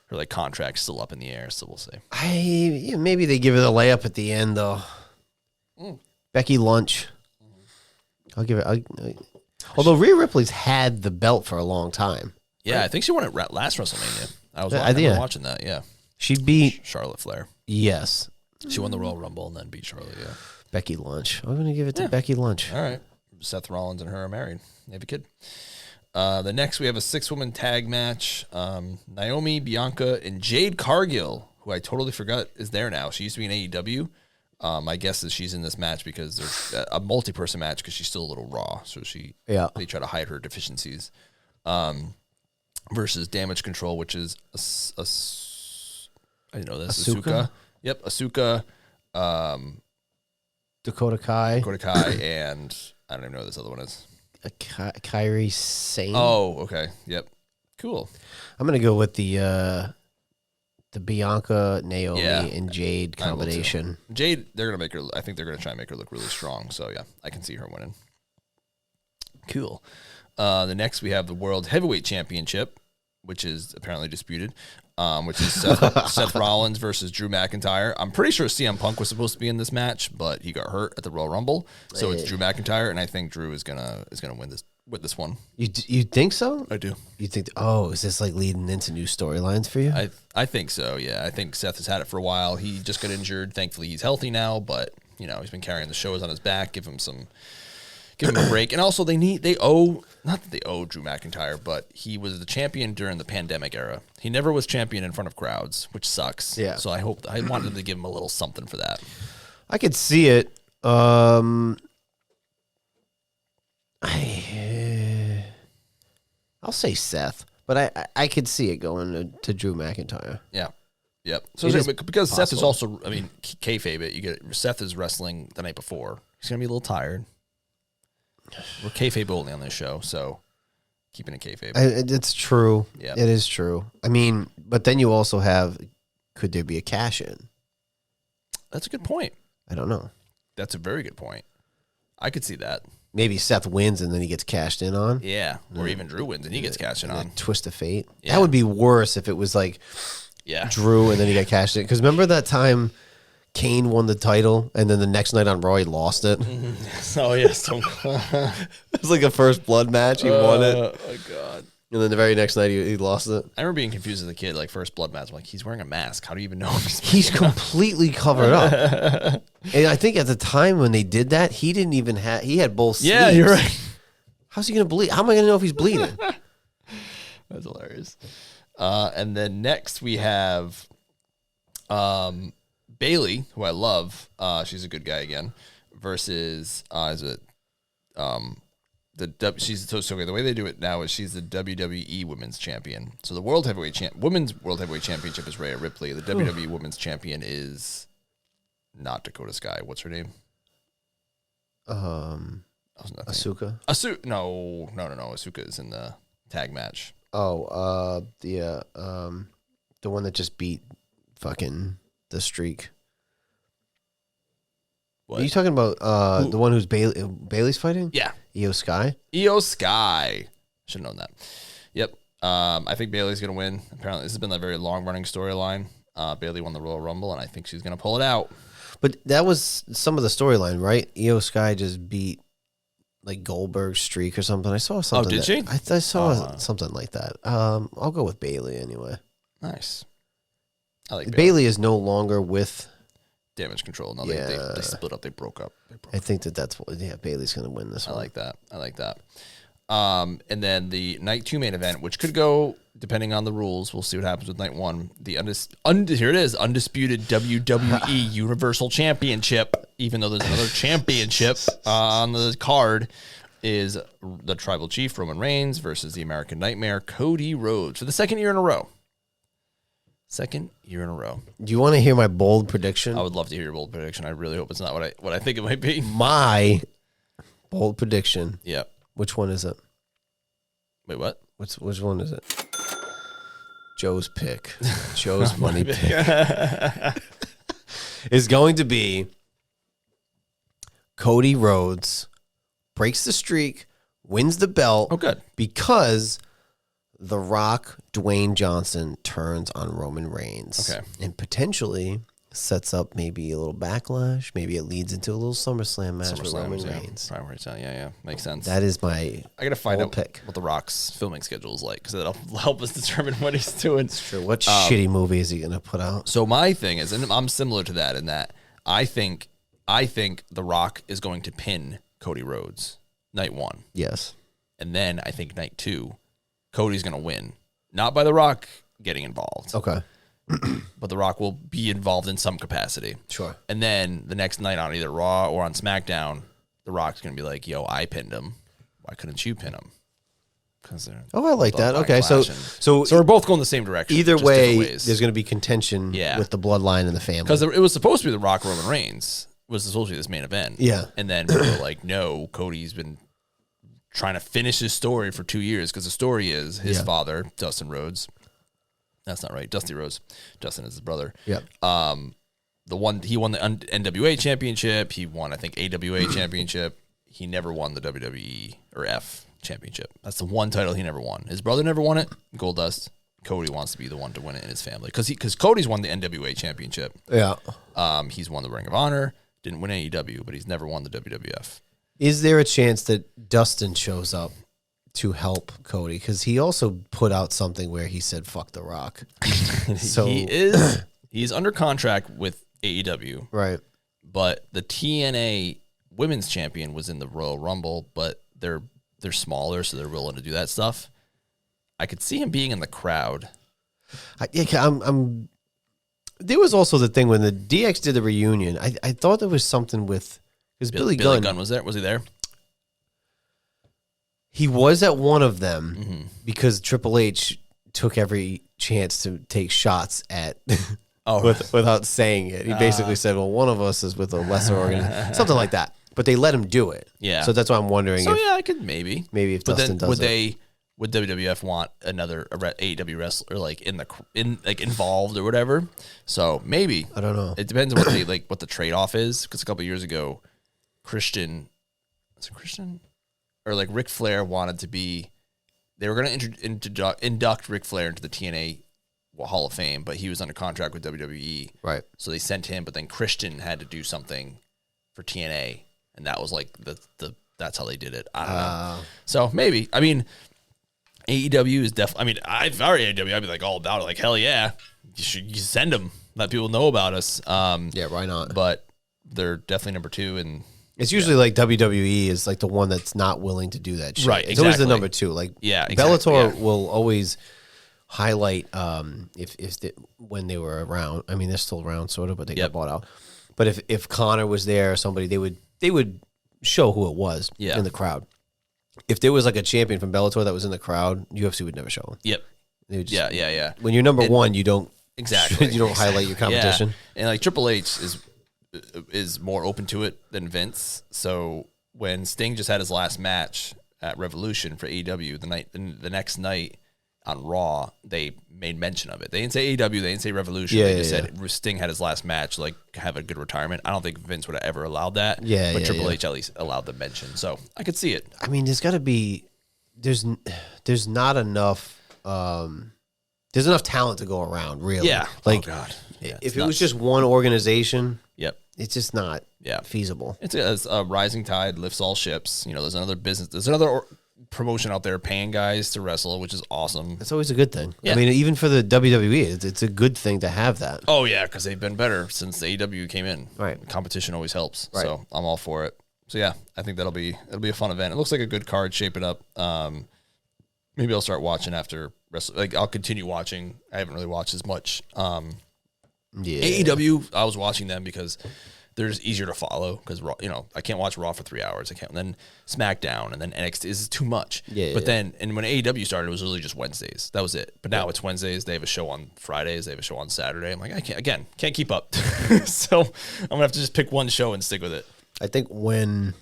her like contract's still up in the air, so we'll see. Maybe they give her the layup at the end, though. Becky Lynch. I'll give it. Although Rhea Ripley's had the belt for a long time. Yeah, right? I think she won it last WrestleMania. I was watching that, yeah. She beat Charlotte Flair. Yes. She won the Royal Rumble and then beat Charlotte, yeah. Becky Lynch. I'm going to give it to Becky Lynch. All right. Seth Rollins and her are married. They have a kid. The next, we have a 6-woman tag match. Naomi, Bianca, and Jade Cargill, who I totally forgot is there now. She used to be in AEW. My guess is she's in this match because there's a multi-person match because she's still a little raw. So they try to hide her deficiencies. Versus Damage Control, which is I didn't know this. Asuka. Yep, Asuka. Dakota Kai, and I don't even know who this other one is. Kairi Sane. Oh, okay. Yep. Cool. I'm gonna go with the Bianca, Naomi, and Jade combination. Jade, they're gonna make her. I think they're gonna try and make her look really strong. So yeah, I can see her winning. Cool. The next we have the World Heavyweight Championship, which is apparently disputed. Which is Seth Rollins versus Drew McIntyre. I'm pretty sure CM Punk was supposed to be in this match, but he got hurt at the Royal Rumble, so it's Drew McIntyre, and I think Drew is gonna win this one. You think so? I do. You think? Oh, is this like leading into new storylines for you? I think so. Yeah, I think Seth has had it for a while. He just got injured. Thankfully, he's healthy now, but he's been carrying the shows on his back. Give him a break. And also not that they owe Drew McIntyre, but he was the champion during the pandemic era. He never was champion in front of crowds, which sucks. Yeah. So I wanted them to give him a little something for that. I could see it. I'll say Seth, but I could see it going to Drew McIntyre. Yeah. Yep. So because Seth is also, kayfabe it. You get Seth is wrestling the night before. He's gonna be a little tired. We're kayfabe only on this show, so keeping it kayfabe. It's true. Yeah, it is true. I mean, but then you also have, could there be a cash in? That's a good point. I don't know. That's a very good point. I could see that. Maybe Seth wins and then he gets cashed in on. Yeah, or even Drew wins and he gets cashed in on. Twist of fate. Yeah. That would be worse if it was like Drew and then he got cashed in. Because remember that time Kane won the title and then the next night on Raw he lost it? Oh, yes. It was like a first blood match. He won it. Oh my god. And then the very next night, he lost it. I remember being confused as a kid, like first blood match. I'm like, he's wearing a mask. How do you even know he's completely covered up? And I think at the time when they did that, he didn't even have. He had both sleeves. Yeah, you're right. How's he gonna bleed? How am I gonna know if he's bleeding? That's hilarious. And then next we have Bailey, who I love. She's a good guy again. Versus she's so the way they do it now is she's the WWE Women's Champion. So the Women's World Heavyweight Championship is Rhea Ripley. The WWE Women's Champion is not Dakota Sky. What's her name? Asuka. No. Asuka is in the tag match. Oh, the one that just beat fucking the Streak. What? Are you talking about the one who's Bailey's fighting? Yeah. Io Sky? Io Sky. Should have known that. Yep. I think Bailey's going to win. Apparently, this has been a very long-running storyline. Bailey won the Royal Rumble, and I think she's going to pull it out. But that was some of the storyline, right? Io Sky just beat like Goldberg's streak or something. I saw something. Oh, did she? I saw something like that. I'll go with Bailey anyway. Nice. I like Bailey is no longer with Damage Control. No, Yeah. they split up. They broke up. I think that's what. Yeah, Bailey's going to win this I one. like that. And then the night 2 main event, which could go depending on the rules. We'll see what happens with night 1. The here it is, undisputed WWE Universal Championship. Even though there's another championship on the card, is the Tribal Chief Roman Reigns versus the American Nightmare Cody Rhodes for the second year in a row. Do you want to hear my bold prediction? I would love to hear your bold prediction. I really hope it's not what I think it might be. My bold prediction. Yeah. Which one is it? Wait, what? Which one is it? Joe's pick. Joe's money pick is going to be Cody Rhodes breaks the streak, wins the belt. Oh, good. Because The Rock, Dwayne Johnson turns on Roman Reigns. Okay. And potentially sets up maybe a little backlash. Maybe it leads into a little SummerSlam match with Roman Reigns. Yeah. Makes sense. That is my I got to find out pick. what The Rock's filming schedule is like, because that'll help us determine what he's doing. Sure. What shitty movie is he going to put out? So my thing is, and I'm similar to that in that I think The Rock is going to pin Cody Rhodes night 1. Yes. And then I think night 2, Cody's going to win. Not by The Rock getting involved. Okay. But The Rock will be involved in some capacity. Sure. And then the next night on either Raw or on SmackDown, The Rock's going to be like, yo, I pinned him. Why couldn't you pin him? I like that. Okay, so we're both going the same direction. Either way, there's going to be contention with the bloodline and the family. Because it was supposed to be The Rock Roman Reigns. It was supposed to be this main event. Yeah. And then people were like, no, Cody's been trying to finish his story for 2 years, because the story is his father, Dustin Rhodes. That's not right. Dusty Rhodes. Dustin is his brother. Yeah. He won the NWA championship. He won, I think, AWA championship. He never won the WWE or F championship. That's the one title he never won. His brother never won it. Goldust. Cody wants to be the one to win it in his family, because Cody's won the NWA championship. Yeah. He's won the Ring of Honor. Didn't win AEW, but he's never won the WWF. Is there a chance that Dustin shows up to help Cody? Because he also put out something where he said, fuck The Rock. So he's under contract with AEW. Right. But the TNA Women's Champion was in the Royal Rumble, but they're smaller, so they're willing to do that stuff. I could see him being in the crowd. There was also the thing when the DX did the reunion. I thought there was something with, because Billy Gunn was there. Was he there? He was at one of them because Triple H took every chance to take shots at without saying it. He basically said, well, one of us is with a lesser organization, something like that. But they let him do it. Yeah. So that's why I'm wondering. So I could maybe if Dustin does it. Would WWF want another AEW wrestler involved or whatever? So maybe, I don't know. It depends on what the trade off is. Because a couple years ago, Christian or Ric Flair wanted to be. They were going to induct Ric Flair into the TNA Hall of Fame, but he was under contract with WWE. Right. So they sent him, but then Christian had to do something for TNA, and that was the that's how they did it. I don't know. So maybe. I mean, AEW is definitely. I mean, if I were AEW, I'd be like all about it. Like hell yeah, you send them. Let people know about us. Yeah, why not? But they're definitely number 2, and it's usually like WWE is like the one that's not willing to do that shit. Right, It's always the number 2. Like Bellator will always highlight when they were around. I mean, they're still around sort of, but they got bought out. But if Connor was there or somebody, they would show who it was in the crowd. If there was like a champion from Bellator that was in the crowd, UFC would never show him. Yep. Yeah. When you're number 1, you don't exactly you don't highlight your competition. Yeah. And like Triple H is more open to it than Vince. So when Sting just had his last match at Revolution for AEW, the next night on Raw, they made mention of it. They didn't say AEW, they didn't say Revolution. They just said Sting had his last match, like have a good retirement. I don't think Vince would have ever allowed that. But Triple H at least allowed the mention. So I could see it. I mean, there's got to be there's not enough there's enough talent to go around, really. Yeah. Like, oh God. Yeah, if it was just one organization, yep, it's just not feasible. It's a rising tide lifts all ships. You know, there's another business. There's another promotion out there paying guys to wrestle, which is awesome. It's always a good thing. Yeah. I mean, even for the WWE, it's a good thing to have that. Oh, yeah, because they've been better since the AEW came in. Right. Competition always helps. Right. So I'm all for it. So, yeah, I think it'll be a fun event. It looks like a good card shaping up. Maybe I'll start watching after wrestle. Like, I'll continue watching. I haven't really watched as much. AEW, I was watching them because they're just easier to follow because, you know, I can't watch Raw for 3 hours. I can't. And then SmackDown and then NXT is too much. But then, and when AEW started, it was really just Wednesdays. That was it. But now it's Wednesdays. They have a show on Fridays. They have a show on Saturday. I'm like, I can't keep up. So I'm going to have to just pick one show and stick with it. I think when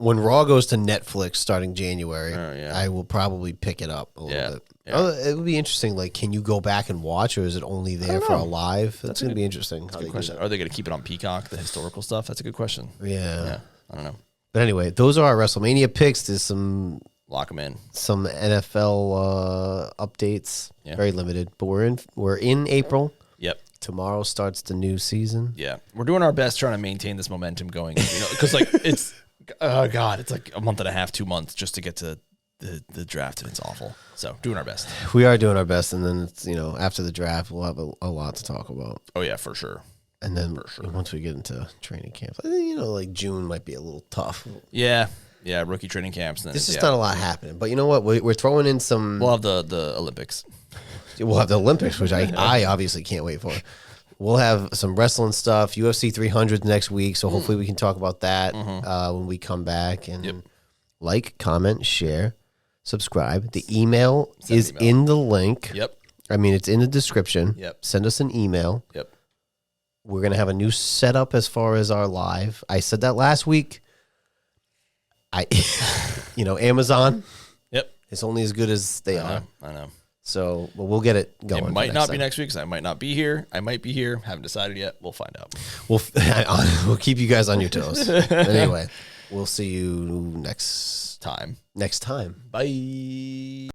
Raw goes to Netflix starting January, I will probably pick it up a little bit. Yeah. Oh, it would be interesting. Like, can you go back and watch, or is it only there for a live? That's going to be interesting. That's a good question. Are they going to keep it on Peacock, the historical stuff? That's a good question. Yeah. I don't know. But anyway, those are our WrestleMania picks. There's some lock them in. Some NFL updates. Yeah. Very limited, but we're in April. Yep. Tomorrow starts the new season. Yeah, we're doing our best trying to maintain this momentum going. You know, because like it's it's like a month and a half, 2 months just to get to the draft, and it's awful. So doing our best. We are doing our best, and then it's, you know, after the draft we'll have a lot to talk about. Oh yeah, for sure. And then once we get into training camp, I think, you know, like June might be a little tough. Yeah, rookie training camps. And then, there's just not a lot happening. But you know what? We're throwing in some. We'll have the Olympics. We'll have the Olympics, which I obviously can't wait for. We'll have some wrestling stuff, UFC 300 next week, so hopefully we can talk about that when we come back. And like, comment, share, subscribe. The email is in the link. Yep. I mean, it's in the description. Yep. Send us an email. Yep. We're going to have a new setup as far as our live. I said that last week. Amazon. Yep. It's only as good as they are. I know. So, but we'll get it going. It might not be next week because I might not be here. I might be here. Haven't decided yet. We'll find out. We'll keep you guys on your toes. Anyway, we'll see you next time. Bye.